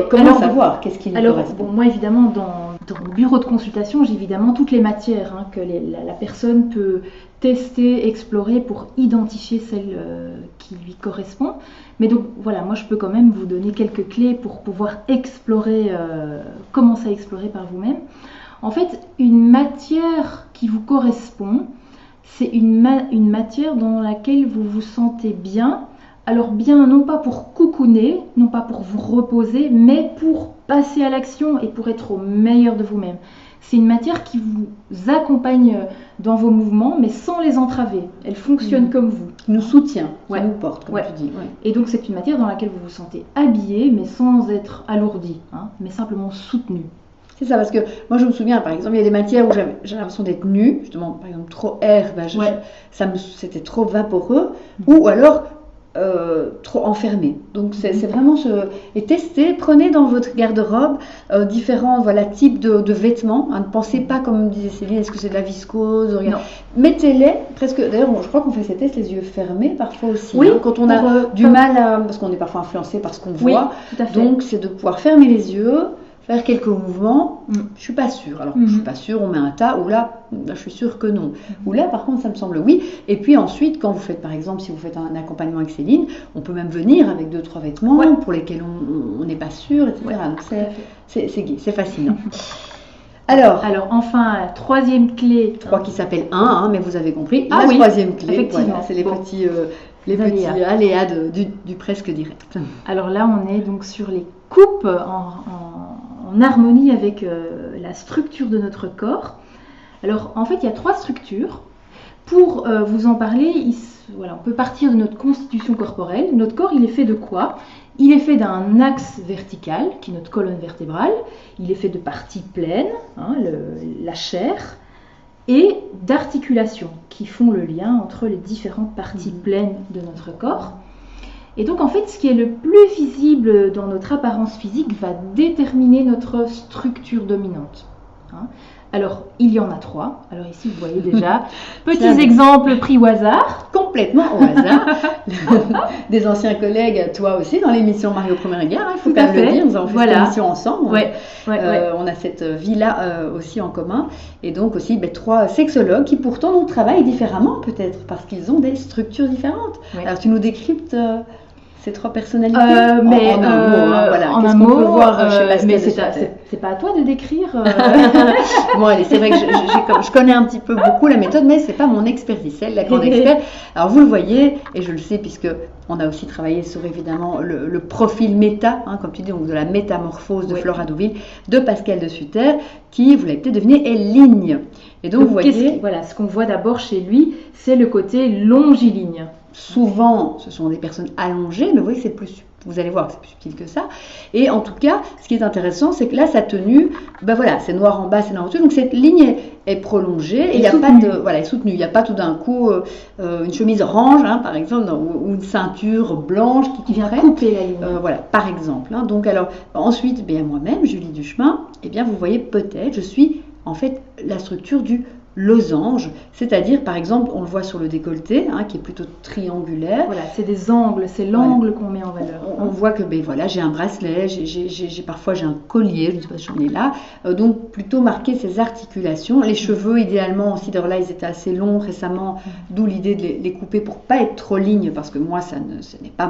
[SPEAKER 1] comment savoir qu'est-ce qu'il correspond?
[SPEAKER 2] Moi, évidemment, dans le bureau de consultation, j'ai évidemment toutes les matières que la personne peut tester, explorer pour identifier celle qui lui correspond. Mais donc voilà, moi je peux quand même vous donner quelques clés pour pouvoir explorer, commencer à explorer par vous-même. En fait, une matière qui vous correspond, c'est une matière dans laquelle vous vous sentez bien. Alors bien, non pas pour cocooner, non pas pour vous reposer, mais pour passer à l'action et pour être au meilleur de vous-même. C'est une matière qui vous accompagne dans vos mouvements, mais sans les entraver. Elle fonctionne comme vous.
[SPEAKER 1] Qui nous soutient, qui nous porte, comme tu dis.
[SPEAKER 2] Et donc c'est une matière dans laquelle vous vous sentez habillé, mais sans être alourdi, mais simplement soutenu.
[SPEAKER 1] C'est ça, parce que moi je me souviens, par exemple, il y a des matières où j'ai l'impression d'être nue, justement, par exemple, trop air, c'était trop vaporeux, ou alors trop enfermé. Donc c'est vraiment et testez, prenez dans votre garde-robe différents types de vêtements. Ne pensez pas, comme disait Céline, est-ce que c'est de la viscose? Mettez-les presque. D'ailleurs, je crois qu'on fait ces tests les yeux fermés parfois aussi. Oui, quand on a du mal parce qu'on est parfois influencé par ce qu'on voit. Tout à fait. Donc c'est de pouvoir fermer les yeux, faire quelques mouvements. Je suis pas sûre. Alors je suis pas sûre, on met un tas, ou là je suis sûre que non. Ou là par contre ça me semble oui. Et puis ensuite, quand vous faites par exemple, si vous faites un accompagnement avec Céline, on peut même venir avec 2-3 vêtements pour lesquels on n'est pas sûr, etc. Donc c'est gai, c'est fascinant. Alors
[SPEAKER 2] enfin, troisième clé.
[SPEAKER 1] 3 qui s'appelle 1, mais vous avez compris. La troisième clé, effectivement, c'est les petits aléas du presque direct.
[SPEAKER 2] Alors là, on est donc sur les coupes en harmonie avec la structure de notre corps. Alors en fait, il y a 3 structures. Pour vous en parler, on peut partir de notre constitution corporelle. Notre corps, il est fait de quoi? Il est fait d'un axe vertical, qui est notre colonne vertébrale. Il est fait de parties pleines, la chair, et d'articulations qui font le lien entre les différentes parties pleines de notre corps. Et donc en fait, ce qui est le plus visible dans notre apparence physique va déterminer notre structure dominante. Alors, il y en a 3. Alors ici, vous voyez déjà, petits exemples pris au hasard.
[SPEAKER 1] Complètement au hasard. Des anciens collègues, toi aussi, dans l'émission Marie au premier regard, il faut quand même le dire, nous avons fait cette émission ensemble. On a cette vie-là aussi en commun. Et donc aussi 3 sexologues qui pourtant nous travaillent différemment peut-être, parce qu'ils ont des structures différentes. Alors tu nous décryptes ces 3 personnalités
[SPEAKER 2] en un
[SPEAKER 1] Qu'est-ce
[SPEAKER 2] mot,
[SPEAKER 1] qu'on peut voir
[SPEAKER 2] mais c'est pas à toi de décrire.
[SPEAKER 1] Bon, allez, c'est vrai que je connais un petit peu beaucoup la méthode, mais c'est pas mon expertise, c'est la grande experte. Alors vous le voyez, et je le sais puisque on a aussi travaillé sur évidemment le profil méta, comme tu dis, donc de la métamorphose de Flora Deauville, de Pascal de Sutter, qui, vous l'avez peut-être deviné, est ligne. Et donc vous voyez,
[SPEAKER 2] ce qu'on voit d'abord chez lui, c'est le côté longiligne.
[SPEAKER 1] Souvent, ce sont des personnes allongées, mais vous voyez que c'est plus vous allez voir que c'est plus subtil que ça. Et en tout cas, ce qui est intéressant, c'est que là, sa tenue, ben voilà, c'est noir en bas, c'est noir en dessous. Donc cette ligne est prolongée et il n'y a pas de, voilà, est soutenue. Il n'y a pas tout d'un coup une chemise orange, hein, par exemple, ou une ceinture blanche
[SPEAKER 2] qui vient couper la ligne.
[SPEAKER 1] Voilà, par exemple. Hein. Donc alors, ensuite, bien moi-même, Julie Duchemin, eh bien vous voyez peut-être, je suis en fait la structure du losange, c'est-à-dire par exemple on le voit sur le décolleté hein, qui est plutôt triangulaire.
[SPEAKER 2] Voilà, c'est des angles, c'est l'angle qu'on met en valeur.
[SPEAKER 1] On voit que ben voilà, j'ai un bracelet, parfois j'ai un collier, je ne sais pas si j'en ai là, donc plutôt marquer ces articulations. Les cheveux idéalement aussi, d'ailleurs là ils étaient assez longs récemment, d'où l'idée de les couper pour pas être trop ligne parce que moi ce n'est pas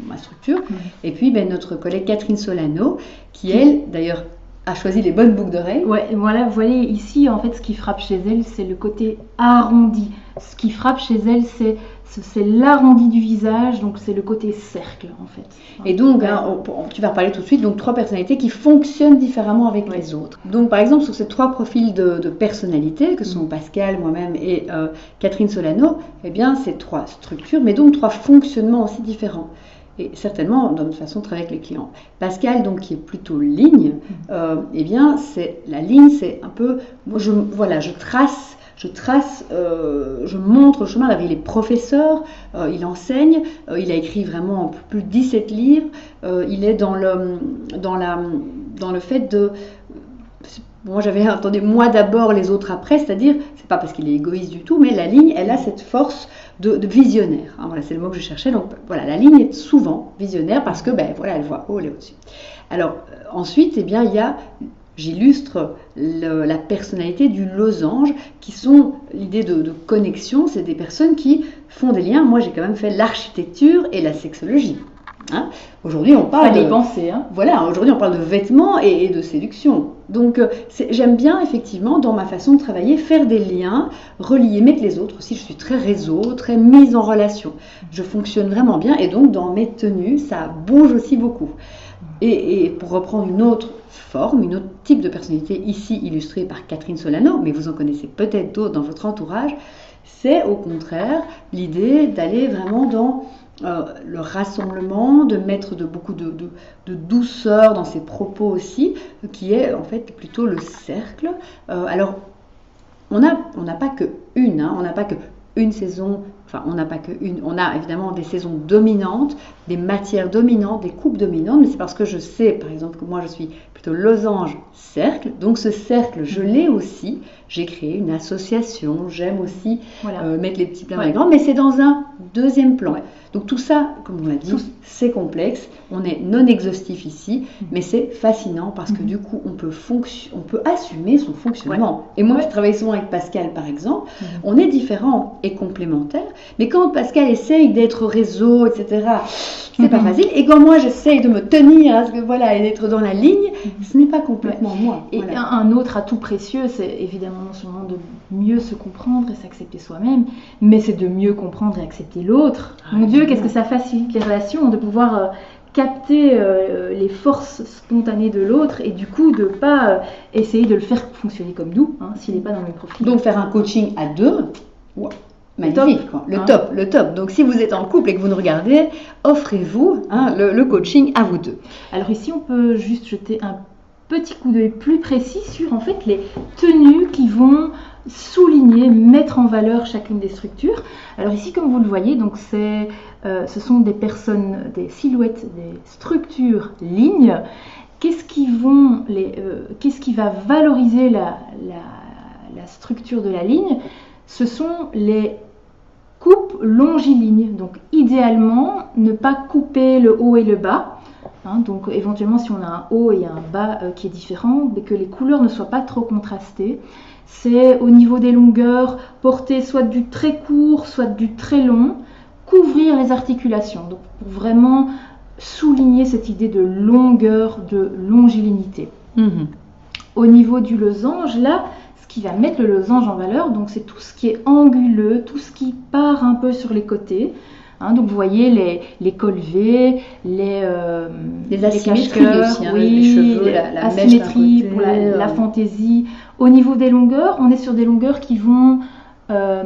[SPEAKER 1] ma structure. Et puis ben, notre collègue Catherine Solano qui elle d'ailleurs a choisi les bonnes boucles d'oreilles.
[SPEAKER 2] Ouais, voilà, vous voyez ici, en fait, ce qui frappe chez elle, c'est le côté arrondi. Ce qui frappe chez elle, c'est l'arrondi du visage, donc c'est le côté cercle, en fait.
[SPEAKER 1] Et donc, hein, tu vas reparler tout de suite, donc 3 personnalités qui fonctionnent différemment avec les autres. Donc, par exemple, sur ces 3 profils de personnalité, que sont Pascal, moi-même et Catherine Solano, eh bien, c'est 3 structures, mais donc 3 fonctionnements aussi différents. Et certainement dans notre façon de travailler avec les clients. Pascal, donc, qui est plutôt ligne, eh bien, la ligne, c'est un peu, je trace, je montre le chemin. Il est professeur, il enseigne, il a écrit vraiment plus de 17 livres, il est dans le fait de... Moi, j'avais entendu moi d'abord, les autres après, c'est-à-dire, c'est pas parce qu'il est égoïste du tout, mais la ligne, elle a cette force de visionnaire. Hein, voilà, c'est le mot que je cherchais. Donc, voilà, la ligne est souvent visionnaire parce que, ben, voilà, elle voit haut, elle est au-dessus. Alors, ensuite, eh bien, j'illustre la personnalité du losange, qui sont l'idée de connexion. C'est des personnes qui font des liens. Moi, j'ai quand même fait l'architecture et la sexologie. Hein, aujourd'hui, on parle
[SPEAKER 2] de penser. Hein.
[SPEAKER 1] Voilà, aujourd'hui, on parle de vêtements et de séduction. Donc, j'aime bien, effectivement, dans ma façon de travailler, faire des liens, relier, mettre les autres aussi. Je suis très réseau, très mise en relation. Je fonctionne vraiment bien et donc, dans mes tenues, ça bouge aussi beaucoup. Et pour reprendre une autre forme, un autre type de personnalité, ici illustrée par Catherine Solano, mais vous en connaissez peut-être d'autres dans votre entourage, c'est au contraire l'idée d'aller vraiment dans le rassemblement, de mettre beaucoup de douceur dans ses propos aussi, qui est en fait plutôt le cercle. Alors, on n'a pas qu'une saison, enfin on n'a pas qu'une, on a évidemment des saisons dominantes, des matières dominantes, des coupes dominantes, mais c'est parce que je sais, par exemple, que moi je suis plutôt losange cercle, donc ce cercle, je l'ai aussi, j'ai créé une association, j'aime aussi mettre les petits plans dans les grands, mais c'est dans un deuxième plan. Donc tout ça, comme on l'a dit, c'est complexe, on est non exhaustif ici, mais c'est fascinant parce que du coup, on peut assumer son fonctionnement. Et moi, je travaille souvent avec Pascal, par exemple, on est différents et complémentaires, mais quand Pascal essaye d'être réseau, etc., c'est pas facile. Et quand moi, j'essaye de me tenir à ce que, et d'être dans la ligne, ce n'est pas complètement moi.
[SPEAKER 2] Et un autre atout précieux, c'est évidemment non seulement de mieux se comprendre et s'accepter soi-même, mais c'est de mieux comprendre et accepter l'autre. Mon Dieu, qu'est-ce que ça facilite les relations, de pouvoir capter les forces spontanées de l'autre et du coup de ne pas essayer de le faire fonctionner comme nous, s'il n'est pas dans le même profil.
[SPEAKER 1] Donc faire un coaching à 2, magnifique, quoi. Le top. Donc si vous êtes en couple et que vous nous regardez, offrez-vous le coaching à vous deux.
[SPEAKER 2] Alors ici, on peut juste jeter un petit coup d'œil plus précis sur en fait les tenues qui vont souligner, mettre en valeur chacune des structures. Alors ici, comme vous le voyez, donc ce sont des personnes, des silhouettes, des structures lignes. Qu'est-ce qui va valoriser la structure de la ligne? Ce sont les coupes longilignes. Donc idéalement, ne pas couper le haut et le bas. Donc éventuellement, si on a un haut et un bas qui est différent, mais que les couleurs ne soient pas trop contrastées. C'est au niveau des longueurs, porter soit du très court, soit du très long, couvrir les articulations. Donc pour vraiment souligner cette idée de longueur, de longilinité. Au niveau du losange, là, ce qui va mettre le losange en valeur, donc c'est tout ce qui est anguleux, tout ce qui part un peu sur les côtés. Donc vous voyez les col V, les
[SPEAKER 1] asymétries aussi, les cheveux, la
[SPEAKER 2] asymétrie
[SPEAKER 1] mèche
[SPEAKER 2] pour la fantaisie. Au niveau des longueurs, on est sur des longueurs qui vont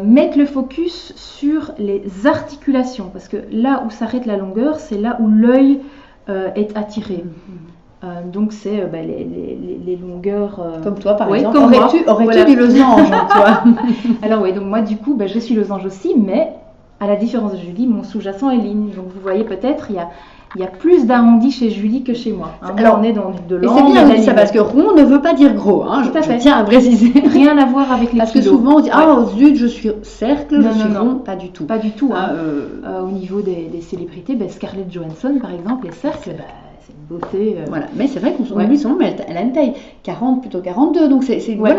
[SPEAKER 2] mettre le focus sur les articulations, parce que là où s'arrête la longueur, c'est là où l'œil est attiré. Donc c'est les longueurs...
[SPEAKER 1] Comme toi par
[SPEAKER 2] oui,
[SPEAKER 1] exemple,
[SPEAKER 2] comme
[SPEAKER 1] aurais-tu du losange toi?
[SPEAKER 2] Alors oui, donc moi du coup, je suis losange aussi, mais à la différence de Julie, mon sous-jacent est ligne. Donc vous voyez peut-être, il y a plus d'arrondi chez Julie que chez moi.
[SPEAKER 1] Alors,
[SPEAKER 2] on est dans de
[SPEAKER 1] et
[SPEAKER 2] l'angle.
[SPEAKER 1] c'est bien ça, parce que rond ne veut pas dire gros, je tiens à préciser.
[SPEAKER 2] Rien à voir avec les
[SPEAKER 1] parce
[SPEAKER 2] kilos.
[SPEAKER 1] Que souvent on dit, zut, je suis cercle, je suis rond, pas du tout.
[SPEAKER 2] Pas du tout. Au niveau des célébrités, Scarlett Johansson par exemple, les cercles, c'est une beauté.
[SPEAKER 1] Voilà, mais c'est vrai qu'on oublie son nom, mais elle a une taille 40, plutôt 42, donc c'est une beauté.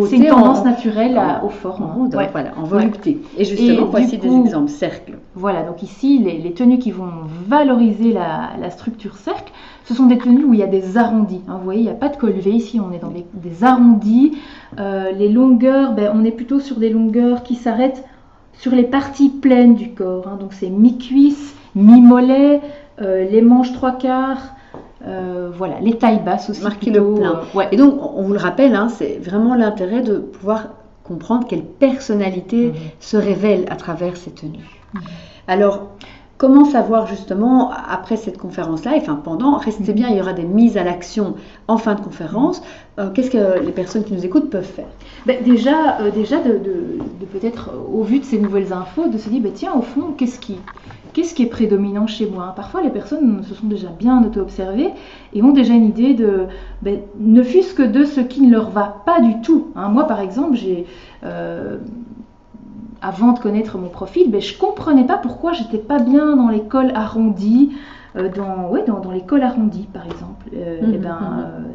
[SPEAKER 2] C'est une tendance naturelle aux formes.
[SPEAKER 1] Voilà, en volupté. Et justement, voici des exemples, cercle.
[SPEAKER 2] Voilà, donc ici, les tenues qui vont valoriser la structure cercle, ce sont des tenues où il y a des arrondis. Vous voyez, il n'y a pas de col V ici, on est dans des arrondis. Les longueurs, on est plutôt sur des longueurs qui s'arrêtent sur les parties pleines du corps. Donc c'est mi-cuisse, mi-mollet, les manches 3/4. Voilà, les tailles basses aussi.
[SPEAKER 1] Marquer le plein. Et donc, on vous le rappelle, c'est vraiment l'intérêt de pouvoir comprendre quelle personnalité se révèle à travers ces tenues. Alors, comment savoir justement, après cette conférence-là, pendant, restez bien, il y aura des mises à l'action en fin de conférence. Qu'est-ce que les personnes qui nous écoutent peuvent faire?
[SPEAKER 2] Déjà de peut-être, au vu de ces nouvelles infos, de se dire, tiens, au fond, qu'est-ce qui est prédominant chez moi? Parfois, les personnes se sont déjà bien auto-observées et ont déjà une idée de, ne fût-ce que de ce qui ne leur va pas du tout. Moi, par exemple, avant de connaître mon profil, je ne comprenais pas pourquoi j'étais pas bien dans les cols arrondis, dans les cols arrondis, par exemple.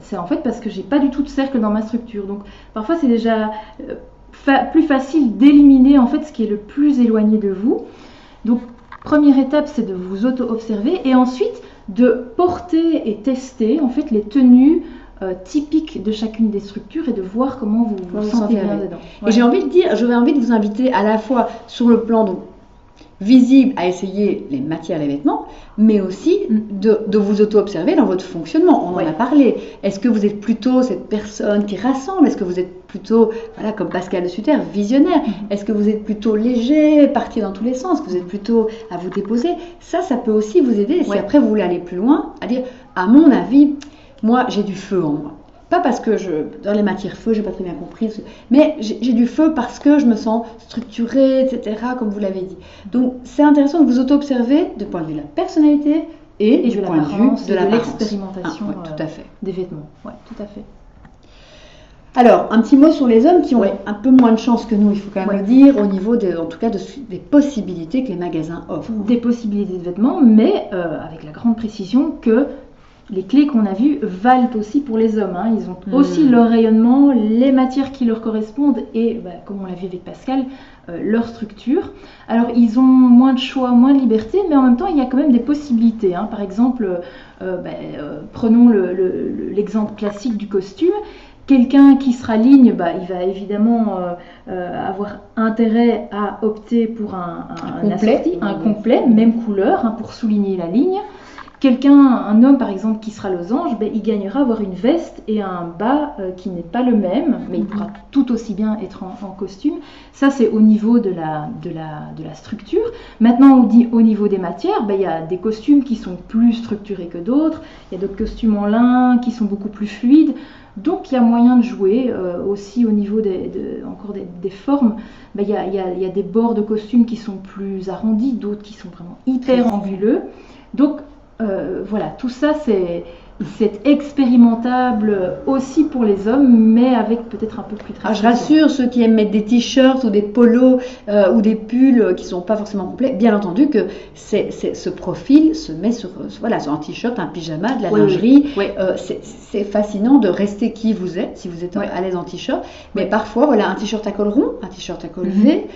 [SPEAKER 2] C'est en fait parce que j'ai pas du tout de cercle dans ma structure. Donc, parfois, c'est déjà plus facile d'éliminer en fait ce qui est le plus éloigné de vous. Donc, première étape, c'est de vous auto-observer et ensuite de porter et tester en fait les tenues typiques de chacune des structures et de voir comment vous vous sentez bien dedans.
[SPEAKER 1] Et j'avais envie de vous inviter à la fois sur le plan visible à essayer les matières, les vêtements, mais aussi de vous auto-observer dans votre fonctionnement. On en a parlé. Est-ce que vous êtes plutôt cette personne qui rassemble? Est-ce que vous êtes plutôt, comme Pascal de Sutter, visionnaire? Est-ce que vous êtes plutôt léger, partir dans tous les sens? Est-ce que vous êtes plutôt à vous déposer? Ça peut aussi vous aider. Si après vous voulez aller plus loin, à dire, à mon avis, moi j'ai du feu en moi. Pas parce que dans les matières feu, j'ai pas très bien compris, mais j'ai du feu parce que je me sens structurée, etc., comme vous l'avez dit. Donc, c'est intéressant de vous auto-observer du point de vue de la personnalité et du point de vue de
[SPEAKER 2] l'expérimentation
[SPEAKER 1] tout à fait.
[SPEAKER 2] Des vêtements. Oui, tout à fait.
[SPEAKER 1] Alors, un petit mot sur les hommes qui ont un peu moins de chance que nous, il faut quand même le dire, au niveau en tout cas des possibilités que les magasins offrent.
[SPEAKER 2] Des possibilités de vêtements, mais avec la grande précision que les clés qu'on a vues valent aussi pour les hommes. Ils ont aussi leur rayonnement, les matières qui leur correspondent et, comme on l'a vu avec Pascal, leur structure. Alors, ils ont moins de choix, moins de liberté, mais en même temps, il y a quand même des possibilités. Par exemple, prenons l'exemple classique du costume. Quelqu'un qui sera ligne, il va évidemment avoir intérêt à opter pour un complet, même couleur, pour souligner la ligne. Un homme par exemple qui sera losange, il gagnera à avoir une veste et un bas qui n'est pas le même, mais il pourra tout aussi bien être en costume. Ça c'est au niveau de la structure. Maintenant au niveau des matières, il y a des costumes qui sont plus structurés que d'autres, il y a d'autres costumes en lin qui sont beaucoup plus fluides. Donc il y a moyen de jouer aussi au niveau des formes. Il y a des bords de costumes qui sont plus arrondis, d'autres qui sont vraiment hyper anguleux. Donc voilà, tout ça c'est expérimentable aussi pour les hommes, mais avec peut-être un peu plus de
[SPEAKER 1] je rassure ceux qui aiment mettre des t-shirts ou des polos ou des pulls qui ne sont pas forcément complets. Bien entendu que ce profil se met sur un t-shirt, un pyjama, de la lingerie. Oui. C'est fascinant de rester qui vous êtes, si vous êtes à l'aise en t-shirt. Mais parfois, un t-shirt à col rond, un t-shirt à col V,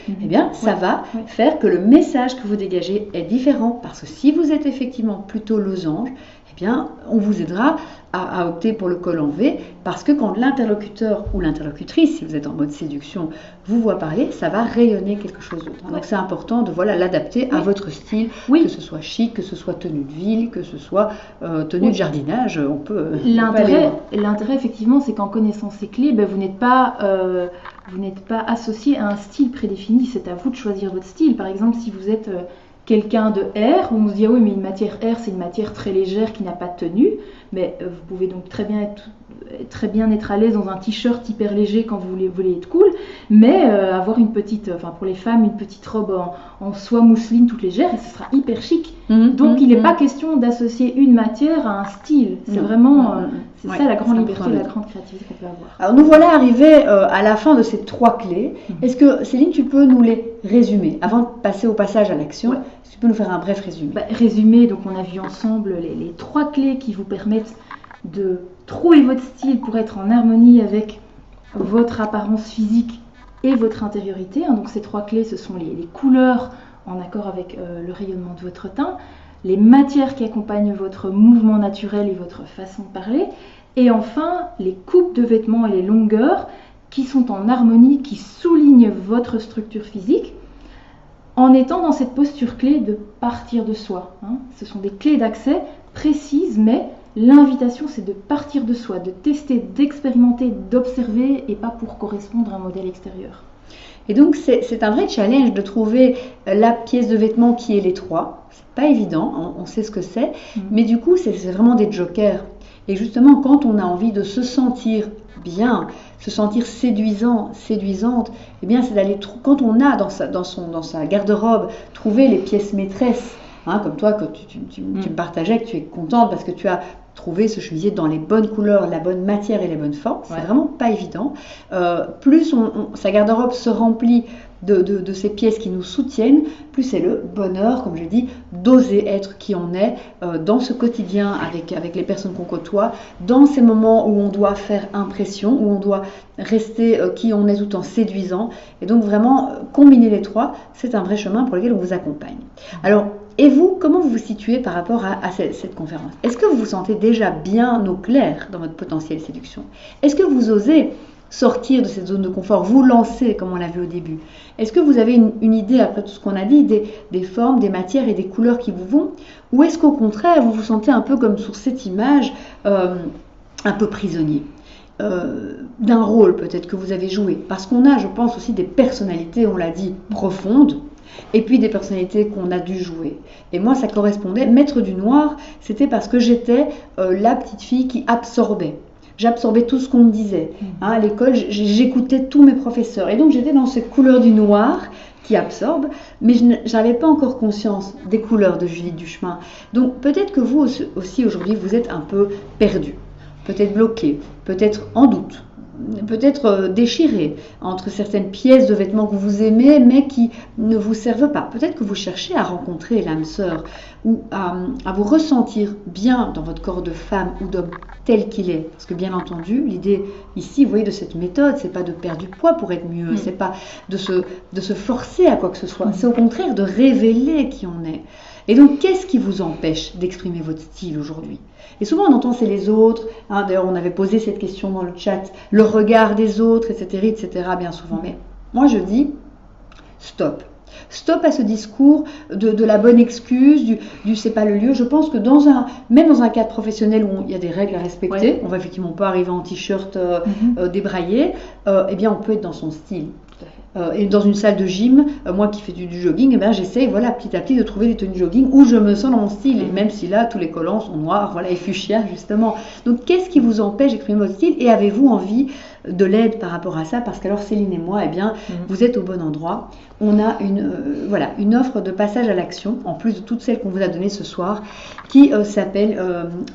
[SPEAKER 1] ça va faire que le message que vous dégagez est différent. Parce que si vous êtes effectivement plutôt losange, eh bien, on vous aidera à opter pour le col en V, parce que quand l'interlocuteur ou l'interlocutrice, si vous êtes en mode séduction, vous voit parler, ça va rayonner quelque chose d'autre. Donc c'est important de l'adapter à votre style, que ce soit chic, que ce soit tenue de ville, que ce soit tenue de jardinage, on peut
[SPEAKER 2] L'intérêt, effectivement, c'est qu'en connaissant ces clés, vous n'êtes pas associé à un style prédéfini, c'est à vous de choisir votre style. Par exemple, si vous êtes quelqu'un de R, on se dit ah oui, mais une matière R, c'est une matière très légère qui n'a pas de tenue, mais vous pouvez donc très bien être à l'aise dans un t-shirt hyper léger quand vous voulez être cool, mais avoir pour les femmes, une petite robe en soie mousseline toute légère, et ce sera hyper chic. Donc il n'est pas question d'associer une matière à un style, c'est vraiment ça la grande liberté, la grande créativité qu'on peut avoir.
[SPEAKER 1] Alors nous voilà arrivés à la fin de ces 3 clés. Est-ce que Céline, tu peux nous les résumer avant de passer au passage à l'action? Est-ce que tu peux nous faire un bref résumé?
[SPEAKER 2] Résumé, donc on a vu ensemble les 3 clés qui vous permettent de trouver votre style pour être en harmonie avec votre apparence physique et votre intériorité. Donc ces 3 clés, ce sont les couleurs en accord avec le rayonnement de votre teint, les matières qui accompagnent votre mouvement naturel et votre façon de parler, et enfin les coupes de vêtements et les longueurs qui sont en harmonie, qui soulignent votre structure physique, en étant dans cette posture clé de partir de soi. Ce sont des clés d'accès précises, mais l'invitation, c'est de partir de soi, de tester, d'expérimenter, d'observer, et pas pour correspondre à un modèle extérieur.
[SPEAKER 1] Et donc c'est un vrai challenge de trouver la pièce de vêtement qui est les 3. C'est pas évident, on sait ce que c'est, mais du coup c'est vraiment des jokers. Et justement, quand on a envie de se sentir bien, se sentir séduisante, eh bien c'est d'aller quand on a dans sa garde-robe trouvé les pièces maîtresses. Comme toi, quand tu me partageais que tu es contente parce que tu as trouvé ce chemisier dans les bonnes couleurs, la bonne matière et les bonnes formes. C'est vraiment pas évident. Plus sa garde-robe se remplit de ces pièces qui nous soutiennent, plus c'est le bonheur, comme je dis, d'oser être qui on est dans ce quotidien avec les personnes qu'on côtoie, dans ces moments où on doit faire impression, où on doit rester qui on est tout en séduisant. Et donc vraiment, combiner les 3, c'est un vrai chemin pour lequel on vous accompagne. Alors, et vous, comment vous vous situez par rapport à cette conférence? Est-ce que vous vous sentez déjà bien au clair dans votre potentiel séduction? Est-ce que vous osez sortir de cette zone de confort, vous lancer comme on l'a vu au début? Est-ce que vous avez une idée, après tout ce qu'on a dit, des formes, des matières et des couleurs qui vous vont? Ou est-ce qu'au contraire, vous vous sentez un peu comme sur cette image, un peu prisonnier d'un rôle peut-être que vous avez joué? Parce qu'on a, je pense, aussi des personnalités, on l'a dit, profondes, et puis des personnalités qu'on a dû jouer. Et moi, ça correspondait. Maître du noir, c'était parce que j'étais la petite fille qui absorbait. J'absorbais tout ce qu'on me disait. À l'école, j'écoutais tous mes professeurs. Et donc, j'étais dans cette couleur du noir qui absorbe, mais je n'avais pas encore conscience des couleurs de Julie Duchemin. Donc, peut-être que vous aussi, aujourd'hui, vous êtes un peu perdu, peut-être bloqué, peut-être en doute, peut-être déchiré entre certaines pièces de vêtements que vous aimez mais qui ne vous servent pas. Peut-être que vous cherchez à rencontrer l'âme sœur ou à vous ressentir bien dans votre corps de femme ou d'homme tel qu'il est. Parce que bien entendu, l'idée ici, vous voyez, de cette méthode, c'est pas de perdre du poids pour être mieux, c'est pas de se forcer à quoi que ce soit, c'est au contraire de révéler qui on est. Et donc, qu'est-ce qui vous empêche d'exprimer votre style aujourd'hui? Et souvent, on entend c'est les autres. D'ailleurs, on avait posé cette question dans le chat, le regard des autres, etc., bien souvent. Mais moi, je dis stop. Stop à ce discours de la bonne excuse, du c'est pas le lieu. Je pense que même dans un cadre professionnel où il y a des règles à respecter, on va effectivement pas arriver en t-shirt débraillé, eh bien, on peut être dans son style. Et dans une salle de gym, moi qui fais du jogging, j'essaye petit à petit de trouver des tenues de jogging où je me sens dans mon style, et même si là tous les collants sont noirs, et fuchsia justement. Donc qu'est-ce qui vous empêche d'exprimer votre style, et avez-vous envie de l'aide par rapport à ça? Parce qu'alors Céline et moi, vous êtes au bon endroit. On a une offre de passage à l'action, en plus de toutes celles qu'on vous a données ce soir, qui s'appelle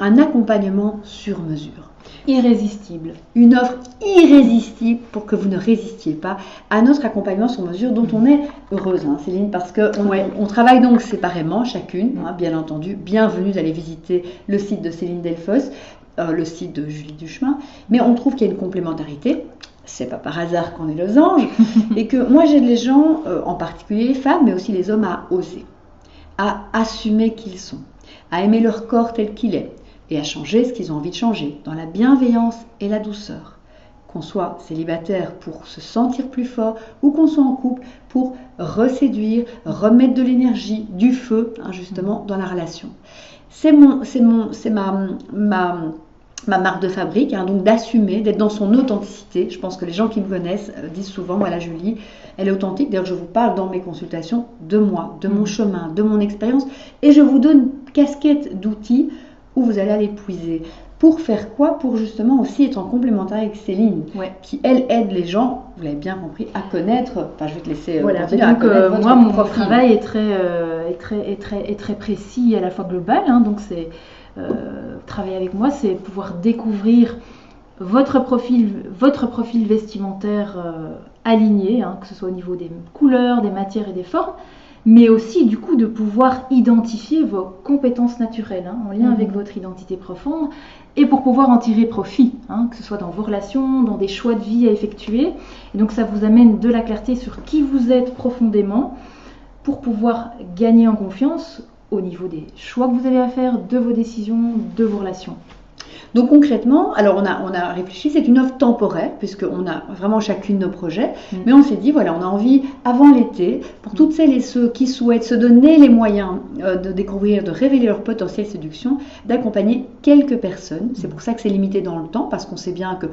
[SPEAKER 1] un accompagnement sur mesure.
[SPEAKER 2] Irrésistible.
[SPEAKER 1] Une offre irrésistible pour que vous ne résistiez pas à notre accompagnement sur mesure dont on est heureuse, Céline, parce qu'on travaille donc séparément chacune, bien entendu. Bienvenue d'aller visiter le site de Céline Delfosse, le site de Julie Duchemin, mais on trouve qu'il y a une complémentarité. C'est pas par hasard qu'on est losange, et que moi j'aide les gens, en particulier les femmes, mais aussi les hommes, à oser, à assumer qui ils sont, à aimer leur corps tel qu'il est, et à changer ce qu'ils ont envie de changer, dans la bienveillance et la douceur. Qu'on soit célibataire pour se sentir plus fort ou qu'on soit en couple pour reséduire, remettre de l'énergie, du feu, justement, dans la relation. C'est ma marque de fabrique, donc d'assumer, d'être dans son authenticité. Je pense que les gens qui me connaissent disent souvent, voilà Julie, elle est authentique. D'ailleurs, je vous parle dans mes consultations de moi, de mon chemin, de mon expérience, et je vous donne une casquette d'outils où vous allez aller puiser. Pour faire quoi? Pour justement aussi être en complémentaire avec Céline, qui elle aide les gens, vous l'avez bien compris, à connaître. Enfin, je vais te laisser continuer à connaître votre
[SPEAKER 2] moi, mon
[SPEAKER 1] profil.
[SPEAKER 2] travail est très précis et à la fois global. Donc, c'est travailler avec moi, c'est pouvoir découvrir votre profil vestimentaire aligné, que ce soit au niveau des couleurs, des matières et des formes, mais aussi du coup de pouvoir identifier vos compétences naturelles en lien avec votre identité profonde, et pour pouvoir en tirer profit, que ce soit dans vos relations, dans des choix de vie à effectuer. Et donc ça vous amène de la clarté sur qui vous êtes profondément pour pouvoir gagner en confiance au niveau des choix que vous avez à faire, de vos décisions, de vos relations.
[SPEAKER 1] Donc concrètement, alors on a réfléchi, c'est une offre temporaire, puisqu'on a vraiment chacune nos projets, mais on s'est dit, voilà, on a envie, avant l'été, pour toutes celles et ceux qui souhaitent se donner les moyens de découvrir, de révéler leur potentiel séduction, d'accompagner quelques personnes. C'est pour ça que c'est limité dans le temps, parce qu'on sait bien que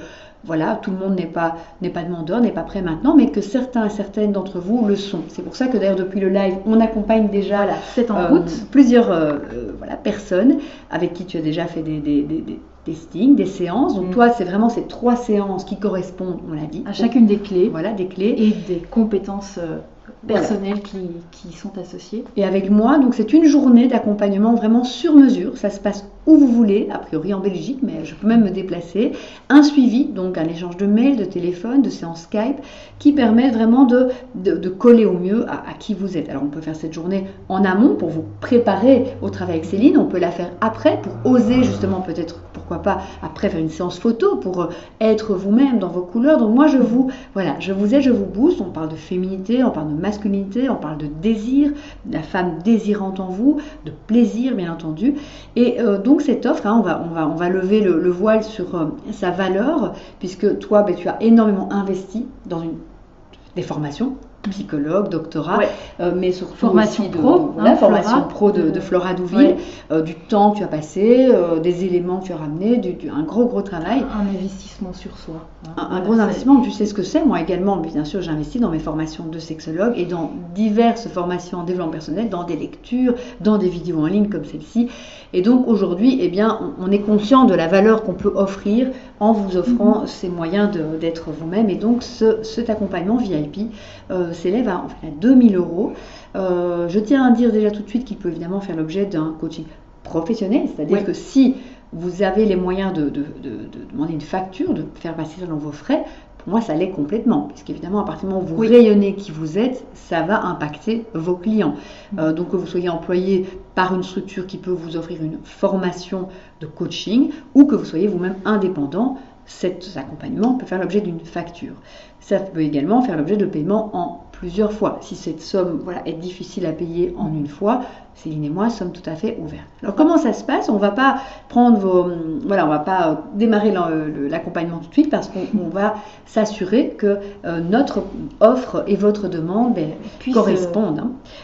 [SPEAKER 1] voilà, tout le monde n'est pas demandeur, n'est pas prêt maintenant, mais que certains et certaines d'entre vous le sont. C'est pour ça que d'ailleurs depuis le live, on accompagne déjà plusieurs personnes avec qui tu as déjà fait des testings, des séances. Donc toi, c'est vraiment ces 3 séances qui correspondent, on l'a dit,
[SPEAKER 2] à chacune des clés.
[SPEAKER 1] Voilà, des clés.
[SPEAKER 2] Et des compétences personnelles qui sont associées.
[SPEAKER 1] Et avec moi, donc c'est une journée d'accompagnement vraiment sur mesure. Ça se passe où vous voulez, a priori en Belgique, mais je peux même me déplacer. Un suivi, donc un échange de mails, de téléphone, de séances Skype, qui permet vraiment de coller au mieux à qui vous êtes. Alors on peut faire cette journée en amont pour vous préparer au travail avec Céline. On peut la faire après pour oser justement peut-être, pourquoi pas, après faire une séance photo pour être vous-même dans vos couleurs. Donc moi je vous aide, je vous booste. On parle de féminité, on parle de masculinité, on parle de désir, de la femme désirante en vous, de plaisir bien entendu. Et donc cette offre, on va lever le voile sur sa valeur, puisque toi tu as énormément investi dans des formations, psychologue, doctorat, mais surtout
[SPEAKER 2] formation
[SPEAKER 1] aussi
[SPEAKER 2] pro,
[SPEAKER 1] formation pro de Flora Douville, du temps que tu as passé, des éléments que tu as ramenés, un gros travail.
[SPEAKER 2] Un investissement sur soi.
[SPEAKER 1] Un gros investissement, tu sais ce que c'est. Moi également, bien sûr, j'ai investi dans mes formations de sexologue et dans diverses formations en développement personnel, dans des lectures, dans des vidéos en ligne comme celle-ci. Et donc aujourd'hui, on est conscient de la valeur qu'on peut offrir en vous offrant ces moyens d'être vous-même. Et donc cet accompagnement VIP s'élève à 2000 €. Je tiens à dire déjà tout de suite qu'il peut évidemment faire l'objet d'un coaching professionnel, c'est-à-dire que si vous avez les moyens de demander une facture, de faire passer ça dans vos frais, pour moi ça l'est complètement, parce qu'évidemment à partir du moment où vous rayonnez qui vous êtes, ça va impacter vos clients. Donc que vous soyez employé par une structure qui peut vous offrir une formation de coaching, ou que vous soyez vous-même indépendant, cet accompagnement peut faire l'objet d'une facture. Ça peut également faire l'objet de paiement en plusieurs fois. Si cette somme est difficile à payer en une fois, Céline et moi sommes tout à fait ouverts. Alors comment ça se passe? On ne va pas on va pas démarrer l'accompagnement tout de suite, parce qu'on va s'assurer que notre offre et votre demande correspondent.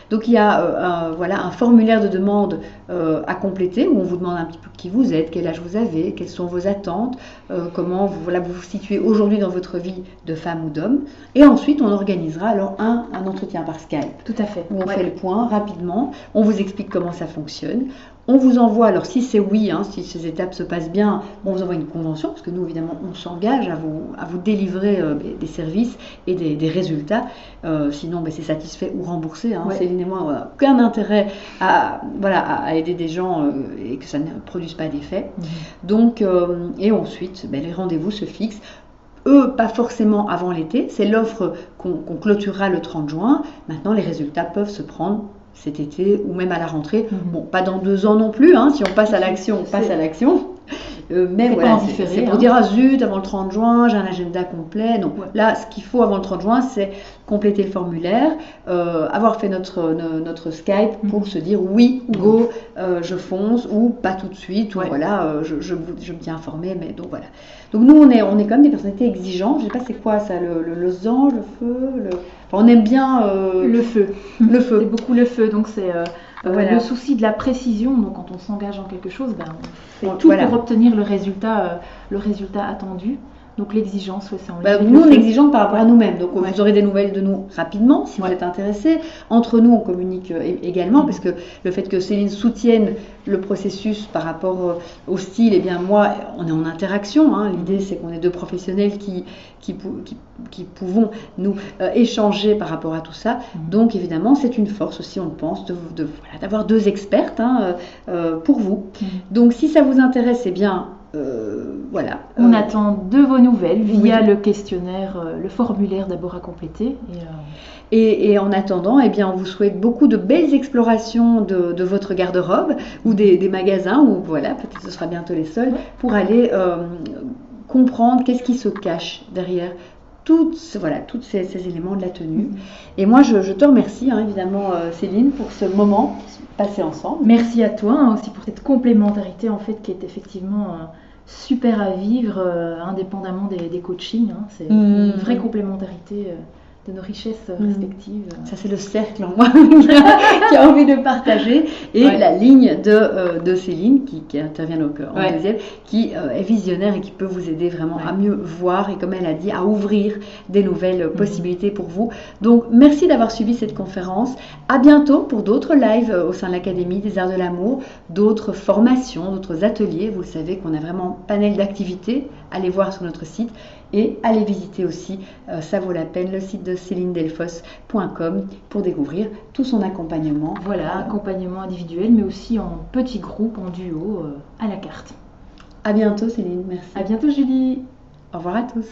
[SPEAKER 1] Donc il y a un formulaire de demande à compléter, où on vous demande un petit peu qui vous êtes, quel âge vous avez, quelles sont vos attentes, comment vous vous situez aujourd'hui dans votre vie de femme ou d'homme. Et ensuite on organisera alors un entretien par Skype.
[SPEAKER 2] Tout à fait.
[SPEAKER 1] Où on fait le point rapidement, on vous explique comment ça fonctionne. On vous envoie, alors si c'est si ces étapes se passent bien, on vous envoie une convention, parce que nous évidemment on s'engage à vous délivrer des services et des résultats. Sinon c'est satisfait ou remboursé. Céline et moi, on n'a aucun intérêt à aider des gens et que ça ne produise pas d'effet. Donc, et ensuite, les rendez-vous se fixent. Pas forcément avant l'été, c'est l'offre qu'on clôturera le 30 juin. Maintenant, les résultats peuvent se prendre cet été ou même à la rentrée. Bon, pas dans 2 ans non plus, si on passe à l'action, on passe à l'action. Mais
[SPEAKER 2] C'est
[SPEAKER 1] voilà,
[SPEAKER 2] pas en différé,
[SPEAKER 1] c'est pour
[SPEAKER 2] hein.
[SPEAKER 1] dire, ah zut, avant le 30 juin, j'ai un agenda complet. Non,
[SPEAKER 2] Ouais.
[SPEAKER 1] là, ce qu'il faut avant le 30 juin, c'est compléter le formulaire, avoir fait notre Skype pour se dire oui, go, je fonce, ou pas tout de suite, ou
[SPEAKER 2] Ouais.
[SPEAKER 1] voilà, je me tiens informé, mais donc voilà. Donc nous, on est quand même des personnalités exigeantes. Je sais pas c'est quoi ça, le losange, le feu, enfin, on aime bien
[SPEAKER 2] Le feu.
[SPEAKER 1] le feu.
[SPEAKER 2] C'est beaucoup le feu, donc c'est
[SPEAKER 1] Voilà.
[SPEAKER 2] le souci de la précision. Donc quand on s'engage en quelque chose, ben, on fait tout
[SPEAKER 1] Voilà.
[SPEAKER 2] pour obtenir le résultat attendu. Donc l'exigence, c'est en lien avec
[SPEAKER 1] Nous,
[SPEAKER 2] le
[SPEAKER 1] on est
[SPEAKER 2] feu.
[SPEAKER 1] exigeants par rapport à nous-mêmes. Donc,
[SPEAKER 2] Ouais.
[SPEAKER 1] vous aurez des nouvelles de nous rapidement si vous
[SPEAKER 2] Ouais.
[SPEAKER 1] êtes intéressés. Entre nous, on communique également, parce que le fait que Céline soutienne le processus par rapport au style, eh bien, moi, on est en interaction. Hein. L'idée, c'est qu'on est deux professionnels qui pouvons nous échanger par rapport à tout ça. Donc, évidemment, c'est une force aussi, on pense, d'avoir deux expertes pour vous. Donc, si ça vous intéresse, eh bien, voilà.
[SPEAKER 2] On attend de vos nouvelles via
[SPEAKER 1] oui.
[SPEAKER 2] le questionnaire, le formulaire d'abord à compléter.
[SPEAKER 1] Et en attendant, eh bien, on vous souhaite beaucoup de belles explorations de votre garde-robe ou des magasins, où voilà, peut-être ce sera bientôt les soldes, pour aller comprendre qu'est-ce qui se cache derrière tous ces éléments de la tenue. Et moi, je te remercie, évidemment, Céline, pour ce moment passé ensemble.
[SPEAKER 2] Merci à toi aussi pour cette complémentarité en fait qui est effectivement super à vivre indépendamment des coachings. C'est une vraie complémentarité de nos richesses respectives.
[SPEAKER 1] Ça, c'est le cercle en moi qui a envie de partager. Et la ligne de Céline, qui intervient donc en deuxième, qui est visionnaire et qui peut vous aider vraiment à mieux voir et, comme elle a dit, à ouvrir des nouvelles possibilités pour vous. Donc, merci d'avoir suivi cette conférence. À bientôt pour d'autres lives au sein de l'Académie des Arts de l'Amour, d'autres formations, d'autres ateliers. Vous le savez qu'on a vraiment un panel d'activités. Allez voir sur notre site. Et allez visiter aussi, ça vaut la peine, le site de célinedelfos.com pour découvrir tout son accompagnement.
[SPEAKER 2] Voilà, accompagnement individuel, mais aussi en petits groupes, en duo, à la carte.
[SPEAKER 1] À bientôt Céline, merci.
[SPEAKER 2] À bientôt Julie.
[SPEAKER 1] Au revoir à tous.